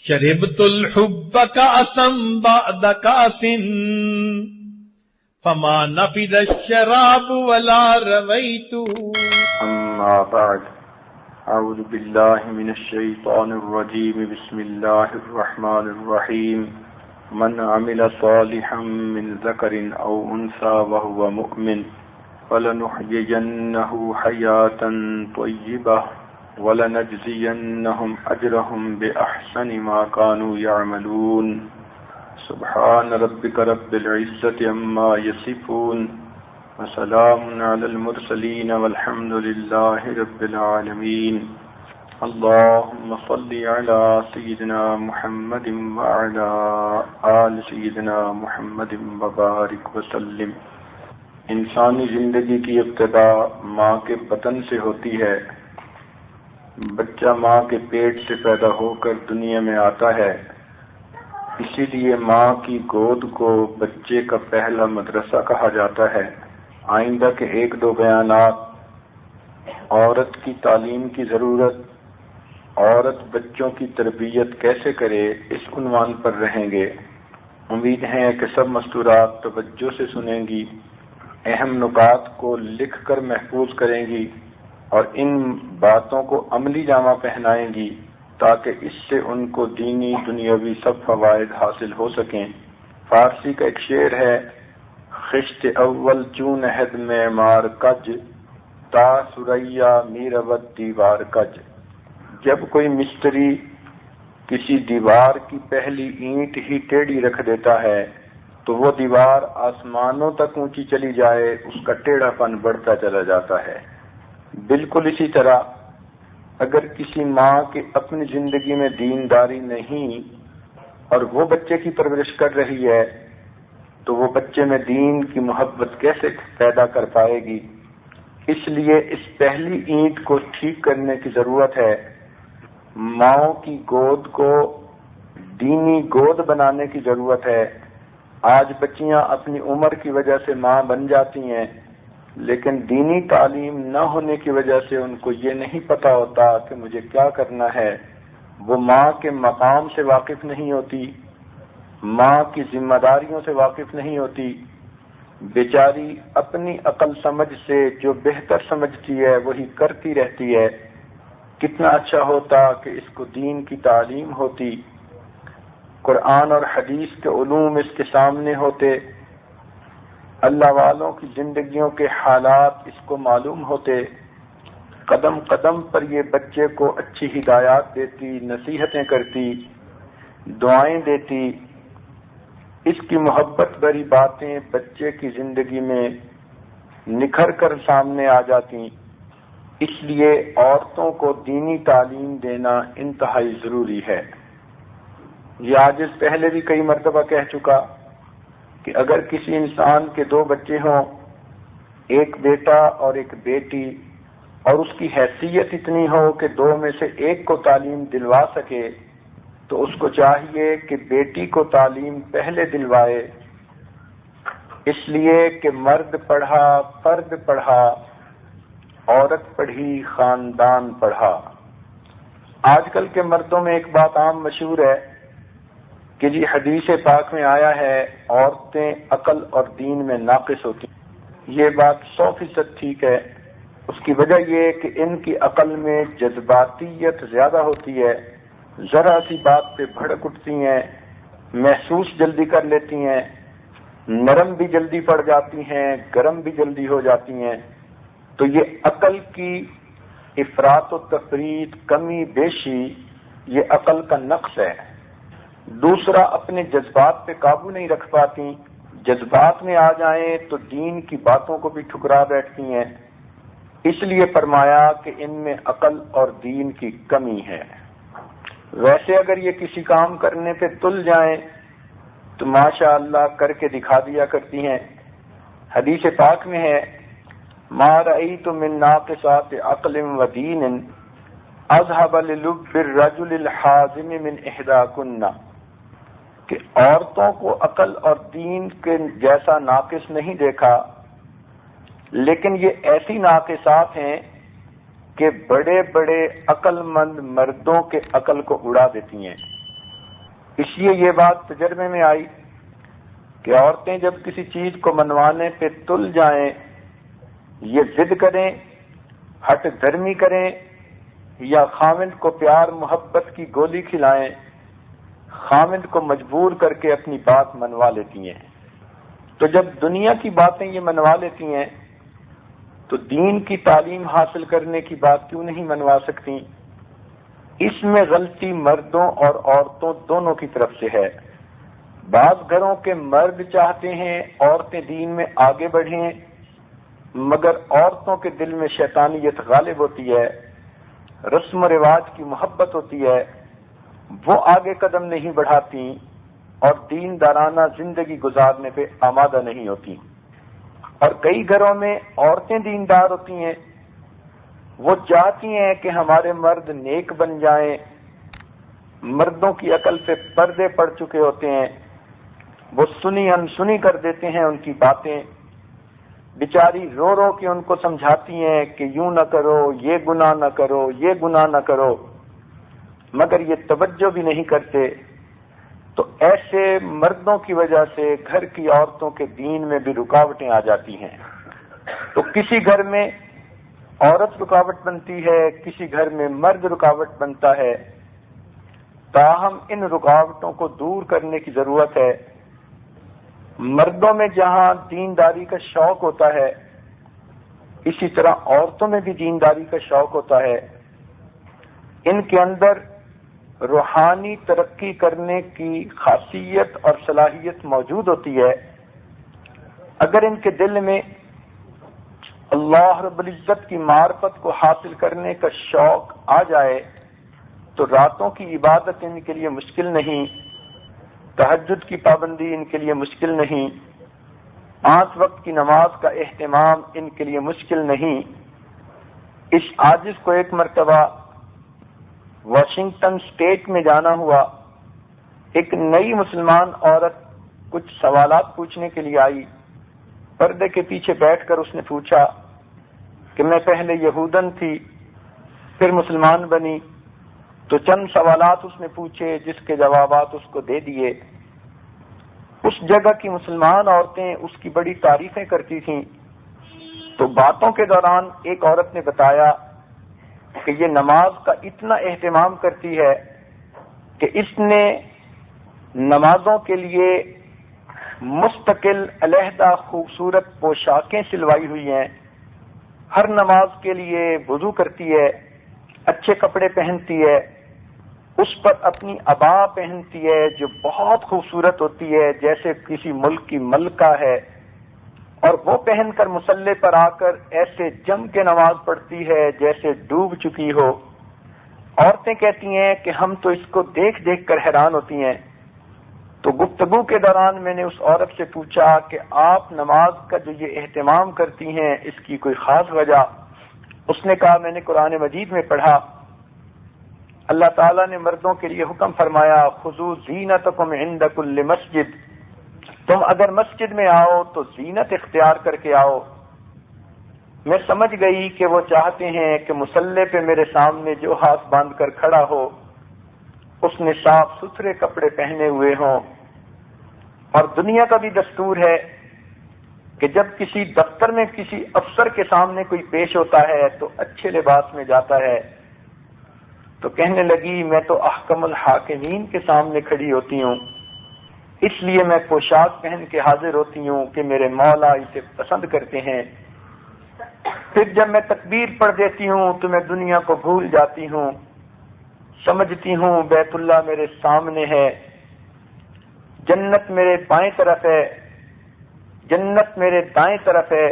شربت الحب كأسا بعد كأس فما نفد الشراب ولا رويت. أما بعد، أعوذ بالله من الشيطان الرجيم. بسم الله الرحمن الرحيم. من عمل صالحا من ذكر أو أنثى وهو مؤمن فلنحيينه حياة طيبة وَلَنَجْزِيَنَّهُمْ أَجْرَهُمْ بِأَحْسَنِ مَا كَانُوا يَعْمَلُونَ. سبحان ربك رب العزة عما يصفون وسلام على المرسلين والحمد لله رب العالمين. اللهم صل على سيدنا محمد وعلى آل سيدنا محمد وبارك وسلم. انسانی زندگی کی ابتدا ماں کے بطن سے ہوتی ہے. بچہ ماں کے پیٹ سے پیدا ہو کر دنیا میں آتا ہے. اسی لیے ماں کی گود کو بچے کا پہلا مدرسہ کہا جاتا ہے. آئندہ کے ایک دو بیانات عورت کی تعلیم کی ضرورت، عورت بچوں کی تربیت کیسے کرے، اس عنوان پر رہیں گے. امید ہے کہ سب مستورات توجہ سے سنیں گی، اہم نکات کو لکھ کر محفوظ کریں گی اور ان باتوں کو عملی جامہ پہنائیں گی تاکہ اس سے ان کو دینی دنیاوی سب فوائد حاصل ہو سکیں. فارسی کا ایک شعر ہے: خشت اول چون عہد میں مار کج تا سریا میرود دیوار کج. جب کوئی مستری کسی دیوار کی پہلی اینٹ ہی ٹیڑھی رکھ دیتا ہے تو وہ دیوار آسمانوں تک اونچی چلی جائے، اس کا ٹیڑھا پن بڑھتا چلا جاتا ہے. بالکل اسی طرح اگر کسی ماں کی اپنی زندگی میں دینداری نہیں اور وہ بچے کی پرورش کر رہی ہے تو وہ بچے میں دین کی محبت کیسے پیدا کر پائے گی؟ اس لیے اس پہلی اینٹ کو ٹھیک کرنے کی ضرورت ہے. ماؤں کی گود کو دینی گود بنانے کی ضرورت ہے. آج بچیاں اپنی عمر کی وجہ سے ماں بن جاتی ہیں، لیکن دینی تعلیم نہ ہونے کی وجہ سے ان کو یہ نہیں پتا ہوتا کہ مجھے کیا کرنا ہے. وہ ماں کے مقام سے واقف نہیں ہوتی، ماں کی ذمہ داریوں سے واقف نہیں ہوتی. بیچاری اپنی عقل سمجھ سے جو بہتر سمجھتی ہے وہی کرتی رہتی ہے. کتنا اچھا ہوتا کہ اس کو دین کی تعلیم ہوتی، قرآن اور حدیث کے علوم اس کے سامنے ہوتے، اللہ والوں کی زندگیوں کے حالات اس کو معلوم ہوتے. قدم قدم پر یہ بچے کو اچھی ہدایات دیتی، نصیحتیں کرتی، دعائیں دیتی. اس کی محبت بھری باتیں بچے کی زندگی میں نکھر کر سامنے آ جاتی. اس لیے عورتوں کو دینی تعلیم دینا انتہائی ضروری ہے. یہ آج اس پہلے بھی کئی مرتبہ کہہ چکا کہ اگر کسی انسان کے دو بچے ہوں، ایک بیٹا اور ایک بیٹی، اور اس کی حیثیت اتنی ہو کہ دو میں سے ایک کو تعلیم دلوا سکے تو اس کو چاہیے کہ بیٹی کو تعلیم پہلے دلوائے. اس لیے کہ مرد پڑھا فرد پڑھا، عورت پڑھی خاندان پڑھا. آج کل کے مردوں میں ایک بات عام مشہور ہے کہ جی حدیث پاک میں آیا ہے عورتیں عقل اور دین میں ناقص ہوتی ہیں. یہ بات 100% ٹھیک ہے. اس کی وجہ یہ کہ ان کی عقل میں جذباتیت زیادہ ہوتی ہے، ذرا سی بات پہ بھڑک اٹھتی ہیں، محسوس جلدی کر لیتی ہیں، نرم بھی جلدی پڑ جاتی ہیں، گرم بھی جلدی ہو جاتی ہیں. تو یہ عقل کی افراط و تفریط، کمی بیشی، یہ عقل کا نقص ہے. دوسرا، اپنے جذبات پہ قابو نہیں رکھ پاتی، جذبات میں آ جائیں تو دین کی باتوں کو بھی ٹھکرا بیٹھتی ہیں. اس لیے فرمایا کہ ان میں عقل اور دین کی کمی ہے. ویسے اگر یہ کسی کام کرنے پہ تل جائیں تو ماشاء اللہ کر کے دکھا دیا کرتی ہیں. حدیث پاک میں ہے: ما رأیت من ناقصات عقل و دین اذهب للب الرجل الحازم من احداکن، کہ عورتوں کو عقل اور دین کے جیسا ناقص نہیں دیکھا، لیکن یہ ایسی ناقصات ہیں کہ بڑے بڑے عقل مند مردوں کے عقل کو اڑا دیتی ہیں. اس لیے یہ بات تجربے میں آئی کہ عورتیں جب کسی چیز کو منوانے پہ تل جائیں، یہ ضد کریں، ہٹ دھرمی کریں، یا خامند کو پیار محبت کی گولی کھلائیں، خامند کو مجبور کر کے اپنی بات منوا لیتی ہیں۔ تو جب دنیا کی باتیں یہ منوا لیتی ہیں تو دین کی تعلیم حاصل کرنے کی بات کیوں نہیں منوا سکتی؟ اس میں غلطی مردوں اور عورتوں دونوں کی طرف سے ہے۔ بعض گھروں کے مرد چاہتے ہیں عورتیں دین میں آگے بڑھیں، مگر عورتوں کے دل میں شیطانیت غالب ہوتی ہے، رسم و رواج کی محبت ہوتی ہے، وہ آگے قدم نہیں بڑھاتی اور دیندارانہ زندگی گزارنے پہ آمادہ نہیں ہوتی۔ اور کئی گھروں میں عورتیں دیندار ہوتی ہیں، وہ چاہتی ہیں کہ ہمارے مرد نیک بن جائیں، مردوں کی عقل پہ پردے پڑ چکے ہوتے ہیں، وہ سنی انسنی کر دیتے ہیں ان کی باتیں، بیچاری رو رو کے ان کو سمجھاتی ہیں کہ یوں نہ کرو، یہ گناہ نہ کرو، یہ گناہ نہ کرو، مگر یہ توجہ بھی نہیں کرتے۔ تو ایسے مردوں کی وجہ سے گھر کی عورتوں کے دین میں بھی رکاوٹیں آ جاتی ہیں۔ تو کسی گھر میں عورت رکاوٹ بنتی ہے، کسی گھر میں مرد رکاوٹ بنتا ہے۔ تاہم ان رکاوٹوں کو دور کرنے کی ضرورت ہے۔ مردوں میں جہاں دینداری کا شوق ہوتا ہے، اسی طرح عورتوں میں بھی دینداری کا شوق ہوتا ہے۔ ان کے اندر روحانی ترقی کرنے کی خاصیت اور صلاحیت موجود ہوتی ہے۔ اگر ان کے دل میں اللہ رب العزت کی معرفت کو حاصل کرنے کا شوق آ جائے تو راتوں کی عبادت ان کے لیے مشکل نہیں، تہجد کی پابندی ان کے لیے مشکل نہیں، 5 وقت کی نماز کا اہتمام ان کے لیے مشکل نہیں۔ اس عاجز کو ایک مرتبہ واشنگٹن اسٹیٹ میں جانا ہوا۔ ایک نئی مسلمان عورت کچھ سوالات پوچھنے کے لیے آئی۔ پردے کے پیچھے بیٹھ کر اس نے پوچھا کہ میں پہلے یہودن تھی، پھر مسلمان بنی، تو چند سوالات اس نے پوچھے جس کے جوابات اس کو دے دیے۔ اس جگہ کی مسلمان عورتیں اس کی بڑی تعریفیں کرتی تھیں۔ تو باتوں کے دوران ایک عورت نے بتایا کہ یہ نماز کا اتنا اہتمام کرتی ہے کہ اس نے نمازوں کے لیے مستقل علیحدہ خوبصورت پوشاکیں سلوائی ہوئی ہیں، ہر نماز کے لیے وضو کرتی ہے، اچھے کپڑے پہنتی ہے، اس پر اپنی عبا پہنتی ہے جو بہت خوبصورت ہوتی ہے جیسے کسی ملک کی ملکہ ہے، اور وہ پہن کر مصلی پر آ کر ایسے جم کے نماز پڑھتی ہے جیسے ڈوب چکی ہو۔ عورتیں کہتی ہیں کہ ہم تو اس کو دیکھ دیکھ کر حیران ہوتی ہیں۔ تو گفتگو کے دوران میں نے اس عورت سے پوچھا کہ آپ نماز کا جو یہ اہتمام کرتی ہیں اس کی کوئی خاص وجہ؟ اس نے کہا میں نے قرآن مجید میں پڑھا اللہ تعالیٰ نے مردوں کے لیے حکم فرمایا خذوا زینتکم عند کل مسجد، تم اگر مسجد میں آؤ تو زینت اختیار کر کے آؤ۔ میں سمجھ گئی کہ وہ چاہتے ہیں کہ مصلی پہ میرے سامنے جو ہاتھ باندھ کر کھڑا ہو اس نے صاف ستھرے کپڑے پہنے ہوئے ہوں۔ اور دنیا کا بھی دستور ہے کہ جب کسی دفتر میں کسی افسر کے سامنے کوئی پیش ہوتا ہے تو اچھے لباس میں جاتا ہے۔ تو کہنے لگی میں تو احکم الحاکمین کے سامنے کھڑی ہوتی ہوں، اس لیے میں پوشاک پہن کے حاضر ہوتی ہوں کہ میرے مولا اسے پسند کرتے ہیں۔ پھر جب میں تکبیر پڑھ دیتی ہوں تو میں دنیا کو بھول جاتی ہوں، سمجھتی ہوں بیت اللہ میرے سامنے ہے، جنت میرے بائیں طرف ہے، جنت میرے دائیں طرف ہے،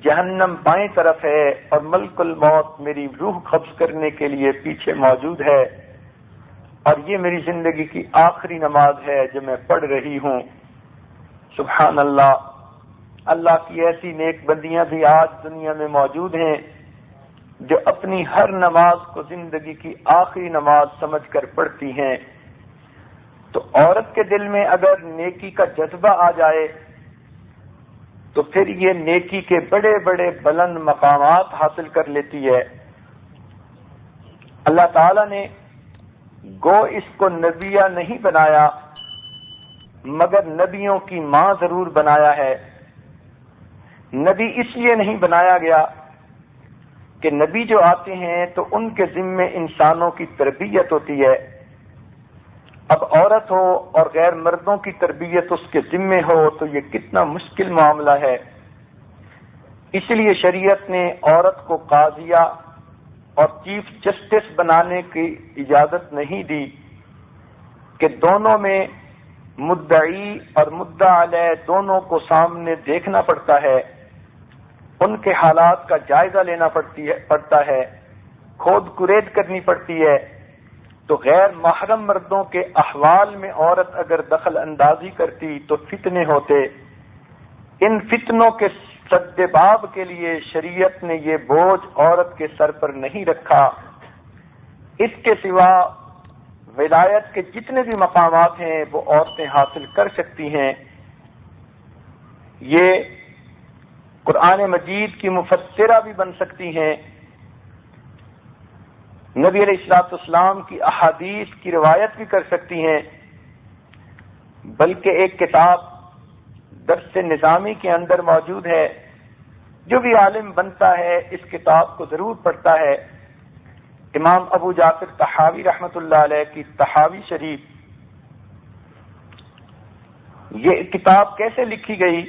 جہنم بائیں طرف ہے، اور ملک الموت میری روح قبض کرنے کے لیے پیچھے موجود ہے، اور یہ میری زندگی کی آخری نماز ہے جو میں پڑھ رہی ہوں۔ سبحان اللہ، اللہ کی ایسی نیک بندیاں بھی آج دنیا میں موجود ہیں جو اپنی ہر نماز کو زندگی کی آخری نماز سمجھ کر پڑھتی ہیں۔ تو عورت کے دل میں اگر نیکی کا جذبہ آ جائے تو پھر یہ نیکی کے بڑے بڑے بلند مقامات حاصل کر لیتی ہے۔ اللہ تعالیٰ نے گو اس کو نبیہ نہیں بنایا مگر نبیوں کی ماں ضرور بنایا ہے۔ نبی اس لیے نہیں بنایا گیا کہ نبی جو آتے ہیں تو ان کے ذمے انسانوں کی تربیت ہوتی ہے، اب عورت ہو اور غیر مردوں کی تربیت اس کے ذمے ہو تو یہ کتنا مشکل معاملہ ہے۔ اس لیے شریعت نے عورت کو قاضیہ اور چیف جسٹس بنانے کی اجازت نہیں دی کہ دونوں میں مدعی اور مدعا علیہ دونوں کو سامنے دیکھنا پڑتا ہے، ان کے حالات کا جائزہ لینا پڑتا ہے، کھود کرید کرنی پڑتی ہے۔ تو غیر محرم مردوں کے احوال میں عورت اگر دخل اندازی کرتی تو فتنے ہوتے۔ ان فتنوں کے سد باب کے لیے شریعت نے یہ بوجھ عورت کے سر پر نہیں رکھا۔ اس کے سوا ولایت کے جتنے بھی مقامات ہیں وہ عورتیں حاصل کر سکتی ہیں۔ یہ قرآن مجید کی مفسرہ بھی بن سکتی ہیں، نبی علیہ الصلوۃ والسلام کی احادیث کی روایت بھی کر سکتی ہیں، بلکہ ایک کتاب درس نظامی کے اندر موجود ہے، جو بھی عالم بنتا ہے اس کتاب کو ضرور پڑھتا ہے، امام ابو جعفر طحاوی رحمۃ اللہ علیہ کی طحاوی شریف۔ یہ کتاب کیسے لکھی گئی؟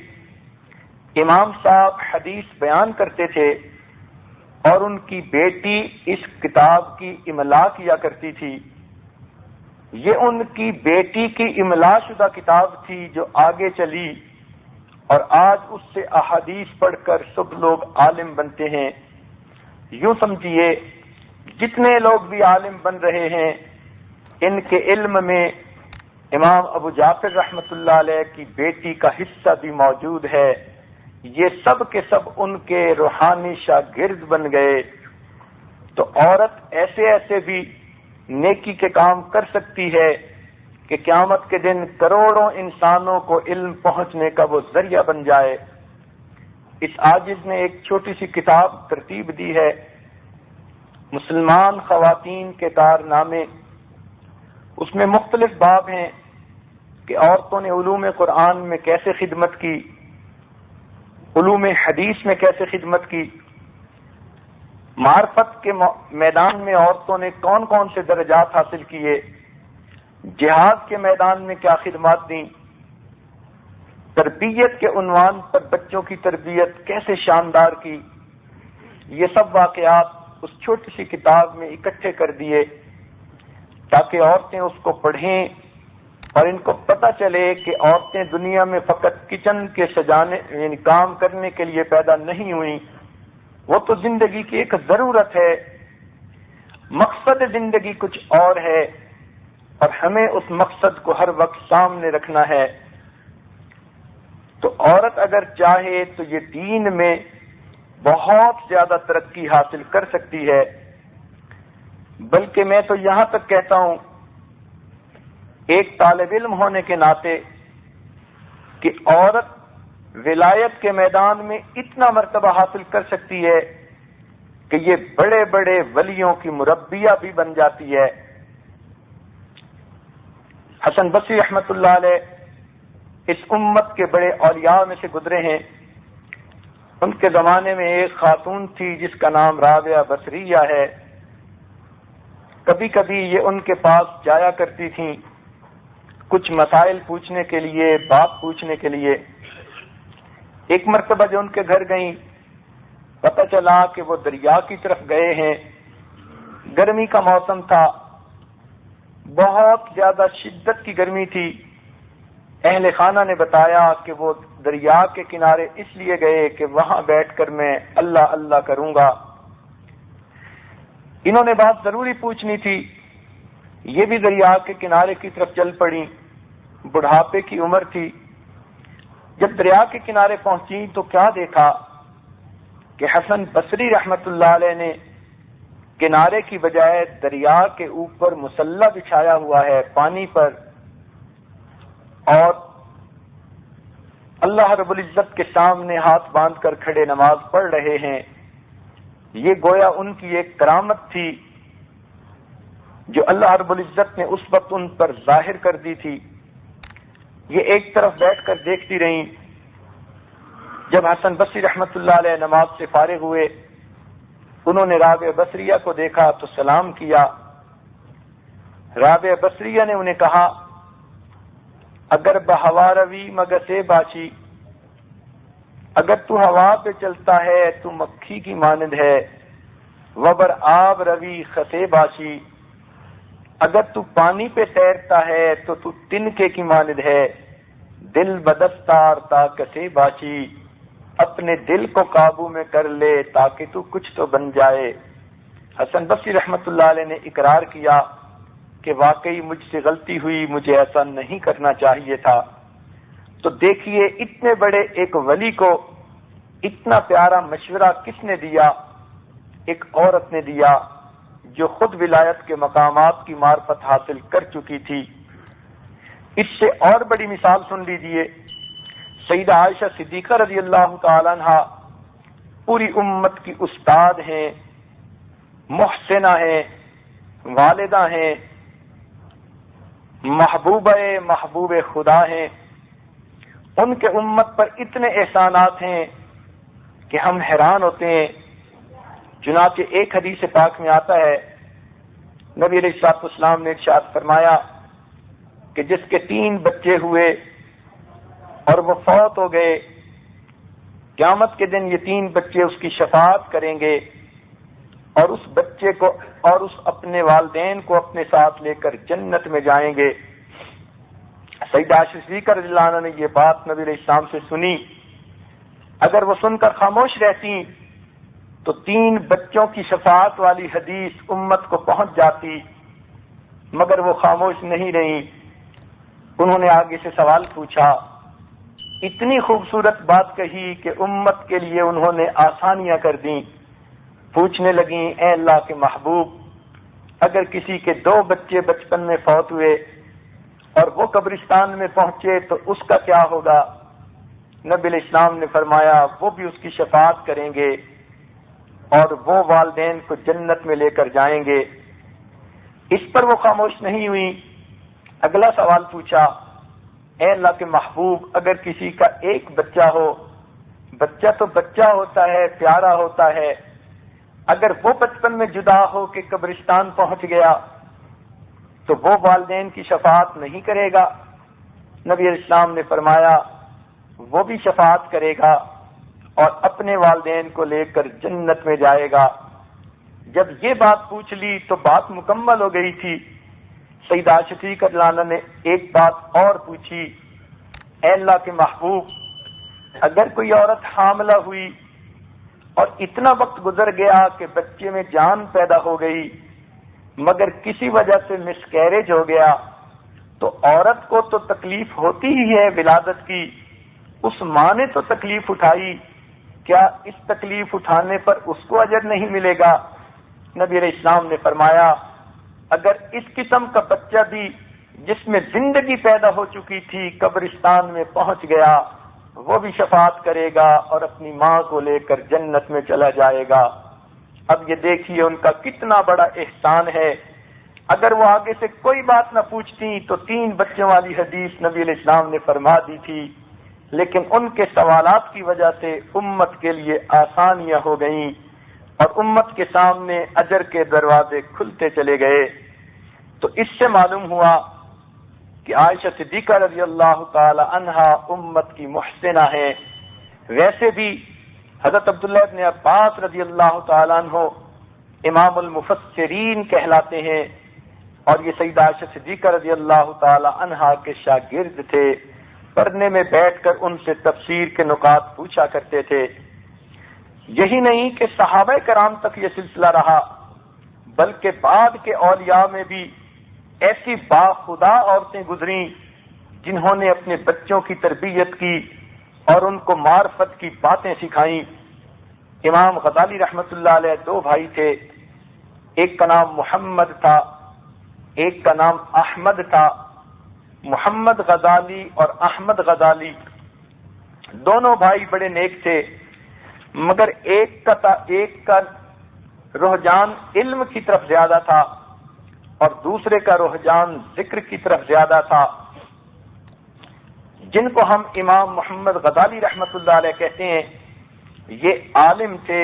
امام صاحب حدیث بیان کرتے تھے اور ان کی بیٹی اس کتاب کی املا کیا کرتی تھی۔ یہ ان کی بیٹی کی املا شدہ کتاب تھی جو آگے چلی اور آج اس سے احادیث پڑھ کر سب لوگ عالم بنتے ہیں۔ یوں سمجھیے جتنے لوگ بھی عالم بن رہے ہیں ان کے علم میں امام ابو جعفر رحمۃ اللہ علیہ کی بیٹی کا حصہ بھی موجود ہے۔ یہ سب کے سب ان کے روحانی شاگرد بن گئے۔ تو عورت ایسے ایسے بھی نیکی کے کام کر سکتی ہے کہ قیامت کے دن کروڑوں انسانوں کو علم پہنچنے کا وہ ذریعہ بن جائے۔ اس عاجز نے ایک چھوٹی سی کتاب ترتیب دی ہے، مسلمان خواتین کے کارنامے۔ اس میں مختلف باب ہیں کہ عورتوں نے علوم قرآن میں کیسے خدمت کی، علوم حدیث میں کیسے خدمت کی، معرفت کے میدان میں عورتوں نے کون کون سے درجات حاصل کیے، جہاد کے میدان میں کیا خدمات دیں، تربیت کے عنوان پر بچوں کی تربیت کیسے شاندار کی۔ یہ سب واقعات اس چھوٹی سی کتاب میں اکٹھے کر دیے تاکہ عورتیں اس کو پڑھیں اور ان کو پتہ چلے کہ عورتیں دنیا میں فقط کچن کے سجانے یعنی کام کرنے کے لیے پیدا نہیں ہوئیں، وہ تو زندگی کی ایک ضرورت ہے، مقصد زندگی کچھ اور ہے اور ہمیں اس مقصد کو ہر وقت سامنے رکھنا ہے۔ تو عورت اگر چاہے تو یہ دین میں بہت زیادہ ترقی حاصل کر سکتی ہے، بلکہ میں تو یہاں تک کہتا ہوں ایک طالب علم ہونے کے ناطے کہ عورت ولایت کے میدان میں اتنا مرتبہ حاصل کر سکتی ہے کہ یہ بڑے بڑے ولیوں کی مربیہ بھی بن جاتی ہے۔ حسن بصری رحمۃ اللہ علیہ اس امت کے بڑے اولیاء میں سے گزرے ہیں۔ ان کے زمانے میں ایک خاتون تھی جس کا نام رابعہ بصریہ ہے۔ کبھی کبھی یہ ان کے پاس جایا کرتی تھیں کچھ مسائل پوچھنے کے لیے، بات پوچھنے کے لیے۔ ایک مرتبہ جو ان کے گھر گئیں، پتہ چلا کہ وہ دریا کی طرف گئے ہیں، گرمی کا موسم تھا، بہت زیادہ شدت کی گرمی تھی۔ اہل خانہ نے بتایا کہ وہ دریا کے کنارے اس لیے گئے کہ وہاں بیٹھ کر میں اللہ اللہ کروں گا۔ انہوں نے بات ضروری پوچھنی تھی، یہ بھی دریا کے کنارے کی طرف چل پڑی، بڑھاپے کی عمر تھی۔ جب دریا کے کنارے پہنچی تو کیا دیکھا کہ حسن بصری رحمت اللہ علیہ نے کنارے کی بجائے دریا کے اوپر مسلح بچھایا ہوا ہے پانی پر، اور اللہ رب العزت کے سامنے ہاتھ باندھ کر کھڑے نماز پڑھ رہے ہیں۔ یہ گویا ان کی ایک کرامت تھی۔ جو اللہ رب العزت نے اس وقت ان پر ظاہر کر دی تھی، یہ ایک طرف بیٹھ کر دیکھتی رہیں۔ جب حسن بصری رحمت اللہ علیہ نماز سے فارغ ہوئے، انہوں نے رابعہ بصریہ کو دیکھا تو سلام کیا۔ رابعہ بصریہ نے انہیں کہا، اگر بہوا روی مگسے باشی، اگر تو ہوا پہ چلتا ہے تو مکھی کی مانند ہے، وبر آب روی خسے باشی، اگر تو پانی پہ تیرتا ہے تو تنکے کی مانند ہے، دل بدستار تا کسے باشی، اپنے دل کو قابو میں کر لے تاکہ تو کچھ تو بن جائے۔ حسن بصری رحمت اللہ علیہ نے اقرار کیا کہ واقعی مجھ سے غلطی ہوئی، مجھے ایسا نہیں کرنا چاہیے تھا۔ تو دیکھیے اتنے بڑے ایک ولی کو اتنا پیارا مشورہ کس نے دیا؟ ایک عورت نے دیا جو خود ولایت کے مقامات کی معرفت حاصل کر چکی تھی۔ اس سے اور بڑی مثال سن لیجئے، سیدہ عائشہ صدیقہ رضی اللہ تعالی عنہ پوری امت کی استاد ہیں، محسنہ ہیں، والدہ ہیں، محبوب خدا ہیں۔ ان کے امت پر اتنے احسانات ہیں کہ ہم حیران ہوتے ہیں۔ چنانچہ ایک حدیث پاک میں آتا ہے، نبی علیہ الصلوۃ والسلام نے ارشاد فرمایا کہ جس کے 3 بچے ہوئے اور وہ فوت ہو گئے، قیامت کے دن یہ 3 بچے اس کی شفاعت کریں گے اور اس بچے کو اور اس اپنے والدین کو اپنے ساتھ لے کر جنت میں جائیں گے۔ سیدہ عائشہ صدیقہ رضی اللہ عنہا نے یہ بات نبی علیہ السلام سے سنی۔ اگر وہ سن کر خاموش رہتی تو 3 بچوں کی شفاعت والی حدیث امت کو پہنچ جاتی، مگر وہ خاموش نہیں رہی۔ انہوں نے آگے سے سوال پوچھا، اتنی خوبصورت بات کہی کہ امت کے لیے انہوں نے آسانیاں کر دیں۔ پوچھنے لگیں، اے اللہ کے محبوب، اگر کسی کے 2 بچے بچپن میں فوت ہوئے اور وہ قبرستان میں پہنچے تو اس کا کیا ہوگا؟ نبی علیہ السلام نے فرمایا، وہ بھی اس کی شفاعت کریں گے اور وہ والدین کو جنت میں لے کر جائیں گے۔ اس پر وہ خاموش نہیں ہوئی۔ اگلا سوال پوچھا، اے اللہ کے محبوب، اگر کسی کا 1 بچہ ہو، بچہ تو بچہ ہوتا ہے، پیارا ہوتا ہے، اگر وہ بچپن میں جدا ہو کے قبرستان پہنچ گیا تو وہ والدین کی شفاعت نہیں کرے گا؟ نبی علیہ السلام نے فرمایا، وہ بھی شفاعت کرے گا اور اپنے والدین کو لے کر جنت میں جائے گا۔ جب یہ بات پوچھ لی تو بات مکمل ہو گئی تھی۔ سیدہ عائشہ صدیقہ رضی اللہ عنہا نے ایک بات اور پوچھی، اے اللہ کے محبوب، اگر کوئی عورت حاملہ ہوئی اور اتنا وقت گزر گیا کہ بچے میں جان پیدا ہو گئی مگر کسی وجہ سے مسکیریج ہو گیا، تو عورت کو تو تکلیف ہوتی ہی ہے ولادت کی، اس ماں نے تو تکلیف اٹھائی، کیا اس تکلیف اٹھانے پر اس کو اجر نہیں ملے گا؟ نبی علیہ السلام نے فرمایا، اگر اس قسم کا بچہ بھی جس میں زندگی پیدا ہو چکی تھی قبرستان میں پہنچ گیا، وہ بھی شفاعت کرے گا اور اپنی ماں کو لے کر جنت میں چلا جائے گا۔ اب یہ دیکھیے ان کا کتنا بڑا احسان ہے۔ اگر وہ آگے سے کوئی بات نہ پوچھتی تو 3 بچوں والی حدیث نبی علیہ السلام نے فرما دی تھی، لیکن ان کے سوالات کی وجہ سے امت کے لیے آسانیاں ہو گئیں اور امت کے سامنے اجر کے دروازے کھلتے چلے گئے۔ تو اس سے معلوم ہوا کہ عائشہ صدیقہ رضی اللہ تعالی عنہا امت کی محسنہ ہے۔ ویسے بھی حضرت عبداللہ ابن عباس رضی اللہ تعالی عنہ امام المفسرین کہلاتے ہیں اور یہ سیدہ عائشہ صدیقہ رضی اللہ تعالی عنہا کے شاگرد تھے، پڑھنے میں بیٹھ کر ان سے تفسیر کے نکات پوچھا کرتے تھے۔ یہی نہیں کہ صحابہ کرام تک یہ سلسلہ رہا، بلکہ بعد کے اولیاء میں بھی ایسی باخدا عورتیں گزریں جنہوں نے اپنے بچوں کی تربیت کی اور ان کو معرفت کی باتیں سکھائیں۔ امام غزالی رحمت اللہ علیہ 2 بھائی تھے، ایک کا نام محمد تھا، ایک کا نام احمد تھا۔ محمد غزالی اور احمد غزالی دونوں بھائی بڑے نیک تھے، مگر ایک کا رجحان علم کی طرف زیادہ تھا اور دوسرے کا رجحان ذکر کی طرف زیادہ تھا، جن کو ہم امام محمد غزالی رحمۃ اللہ علیہ کہتے ہیں، یہ عالم تھے،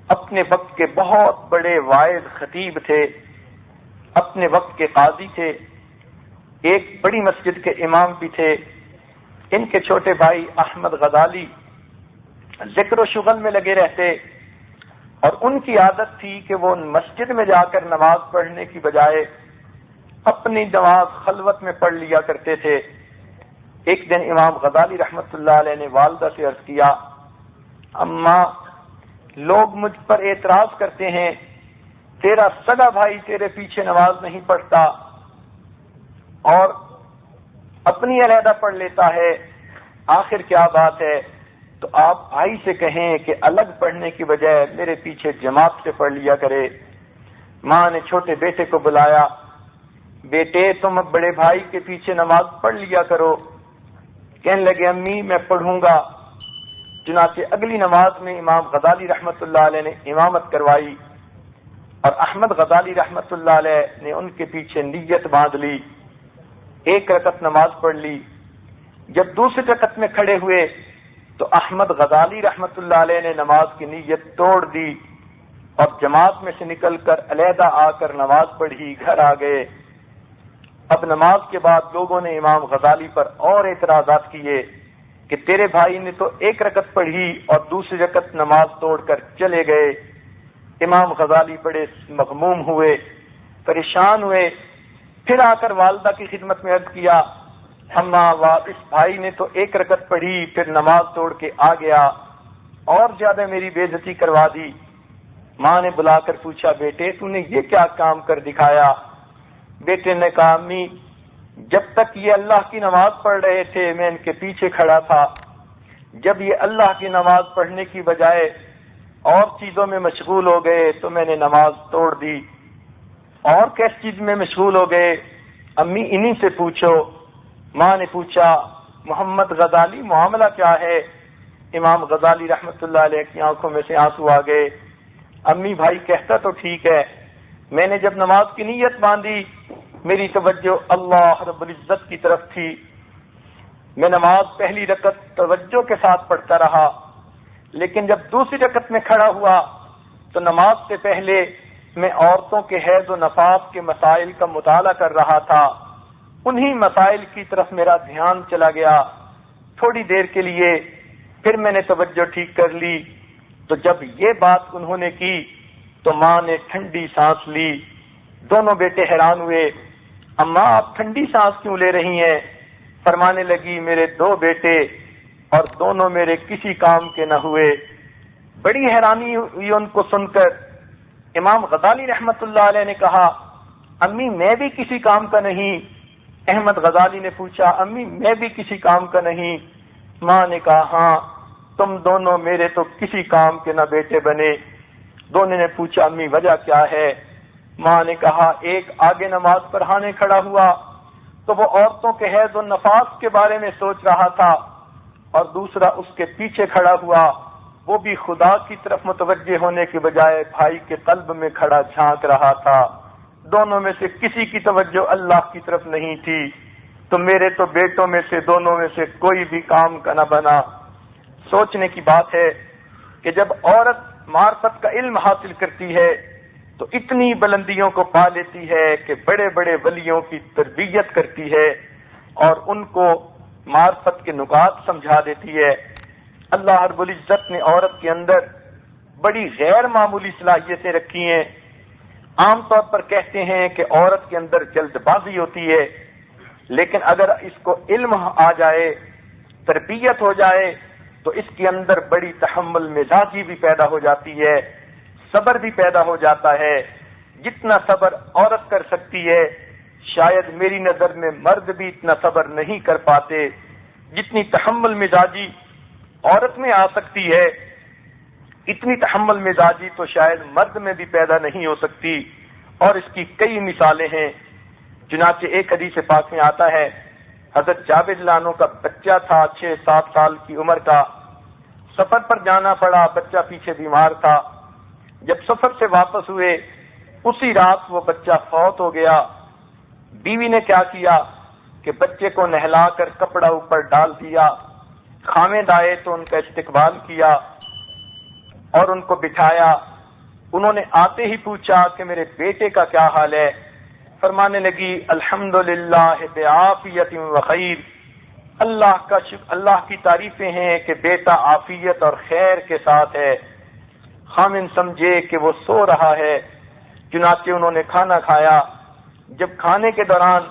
اپنے وقت کے بہت بڑے واعظ خطیب تھے، اپنے وقت کے قاضی تھے، ایک بڑی مسجد کے امام بھی تھے۔ ان کے چھوٹے بھائی احمد غزالی ذکر و شغل میں لگے رہتے، اور ان کی عادت تھی کہ وہ مسجد میں جا کر نماز پڑھنے کی بجائے اپنی نماز خلوت میں پڑھ لیا کرتے تھے۔ ایک دن امام غزالی رحمۃ اللہ علیہ نے والدہ سے عرض کیا، اماں، لوگ مجھ پر اعتراض کرتے ہیں تیرا سگا بھائی تیرے پیچھے نماز نہیں پڑھتا اور اپنی علیحدہ پڑھ لیتا ہے، آخر کیا بات ہے؟ تو آپ بھائی سے کہیں کہ الگ پڑھنے کی بجائے میرے پیچھے جماعت سے پڑھ لیا کرے۔ ماں نے چھوٹے بیٹے کو بلایا، بیٹے تم اب بڑے بھائی کے پیچھے نماز پڑھ لیا کرو۔ کہنے لگے امی میں پڑھوں گا۔ چنانچہ اگلی نماز میں امام غزالی رحمۃ اللہ علیہ نے امامت کروائی، اور احمد غزالی رحمۃ اللہ علیہ نے ان کے پیچھے نیت باندھ لی، ایک رکعت نماز پڑھ لی۔ جب دوسری رکعت میں کھڑے ہوئے تو احمد غزالی رحمۃ اللہ علیہ نے نماز کی نیت توڑ دی اور جماعت میں سے نکل کر علیحدہ آ کر نماز پڑھی، گھر آ گئے۔ اب نماز کے بعد لوگوں نے امام غزالی پر اور اعتراضات کیے کہ تیرے بھائی نے تو ایک رکعت پڑھی اور دوسری رکعت نماز توڑ کر چلے گئے۔ امام غزالی بڑے مغموم ہوئے، پریشان ہوئے، پھر آ کر والدہ کی خدمت میں عرض کیا، اماں اس بھائی نے تو ایک رکعت پڑھی پھر نماز توڑ کے آ گیا اور زیادہ میری بے عزتی کروا دی۔ ماں نے بلا کر پوچھا، بیٹے تو نے یہ کیا کام کر دکھایا؟ بیٹے نے کہا، امی جب تک یہ اللہ کی نماز پڑھ رہے تھے میں ان کے پیچھے کھڑا تھا، جب یہ اللہ کی نماز پڑھنے کی بجائے اور چیزوں میں مشغول ہو گئے تو میں نے نماز توڑ دی۔ اور کس چیز میں مشغول ہو گئے؟ امی انہی سے پوچھو۔ ماں نے پوچھا، محمد غزالی معاملہ کیا ہے؟ امام غزالی رحمۃ اللہ علیہ کی آنکھوں میں سے آنسو آ گئے۔ امی بھائی کہتا تو ٹھیک ہے، میں نے جب نماز کی نیت باندھی میری توجہ اللہ رب العزت کی طرف تھی، میں نماز پہلی رکعت توجہ کے ساتھ پڑھتا رہا، لیکن جب دوسری رکعت میں کھڑا ہوا تو نماز سے پہلے میں عورتوں کے حیض و نفاس کے مسائل کا مطالعہ کر رہا تھا، انہی مسائل کی طرف میرا دھیان چلا گیا۔ تھوڑی دیر کے لیے پھر میں نے توجہ ٹھیک کر لی، تو جب یہ بات انہوں نے کی تو ماں نے ٹھنڈی سانس لی۔ دونوں بیٹے حیران ہوئے، اماں آپ ٹھنڈی سانس کیوں لے رہی ہیں؟ فرمانے لگی، میرے دو بیٹے اور دونوں میرے کسی کام کے نہ ہوئے۔ بڑی حیرانی ہوئی ان کو سن کر۔ امام غزالی رحمۃ اللہ علیہ نے کہا، امی میں بھی کسی کام کا نہیں۔ احمد غزالی نے پوچھا، امی میں بھی کسی کام کا نہیں؟ ماں نے کہا، ہاں تم دونوں میرے تو کسی کام کے نہ بیٹے بنے۔ دونوں نے پوچھا، امی وجہ کیا ہے؟ ماں نے کہا، ایک آگے نماز پڑھانے کھڑا ہوا تو وہ عورتوں کے حیض و نفاس کے بارے میں سوچ رہا تھا، اور دوسرا اس کے پیچھے کھڑا ہوا وہ بھی خدا کی طرف متوجہ ہونے کے بجائے بھائی کے قلب میں کھڑا جھانک رہا تھا۔ دونوں میں سے کسی کی توجہ اللہ کی طرف نہیں تھی، تو میرے تو بیٹوں میں سے دونوں میں سے کوئی بھی کام کا نہ بنا۔ سوچنے کی بات ہے کہ جب عورت معرفت کا علم حاصل کرتی ہے تو اتنی بلندیوں کو پا لیتی ہے کہ بڑے بڑے ولیوں کی تربیت کرتی ہے اور ان کو معرفت کے نکات سمجھا دیتی ہے۔ اللہ رب العزت نے عورت کے اندر بڑی غیر معمولی صلاحیتیں رکھی ہیں۔ عام طور پر کہتے ہیں کہ عورت کے اندر جلد بازی ہوتی ہے، لیکن اگر اس کو علم آ جائے، تربیت ہو جائے، تو اس کے اندر بڑی تحمل مزاجی بھی پیدا ہو جاتی ہے، صبر بھی پیدا ہو جاتا ہے۔ جتنا صبر عورت کر سکتی ہے شاید میری نظر میں مرد بھی اتنا صبر نہیں کر پاتے۔ جتنی تحمل مزاجی عورت میں آ سکتی ہے اتنی تحمل مزاجی تو شاید مرد میں بھی پیدا نہیں ہو سکتی، اور اس کی کئی مثالیں ہیں۔ چنانچہ ایک حدیث پاک میں آتا ہے، حضرت جابر رضی اللہ عنہ کا بچہ تھا 6-7 سال کی عمر کا، سفر پر جانا پڑا، بچہ پیچھے بیمار تھا۔ جب سفر سے واپس ہوئے اسی رات وہ بچہ فوت ہو گیا۔ بیوی نے کیا کیا کہ بچے کو نہلا کر کپڑا اوپر ڈال دیا، خاوند آئے تو ان کا استقبال کیا اور ان کو بٹھایا۔ انہوں نے آتے ہی پوچھا کہ میرے بیٹے کا کیا حال ہے؟ فرمانے لگی الحمدللہ بعافیت و خیر، اللہ کی تعریفیں ہیں کہ بیٹا عافیت اور خیر کے ساتھ ہے۔ خامن سمجھے کہ وہ سو رہا ہے، چنانچہ انہوں نے کھانا کھایا۔ جب کھانے کے دوران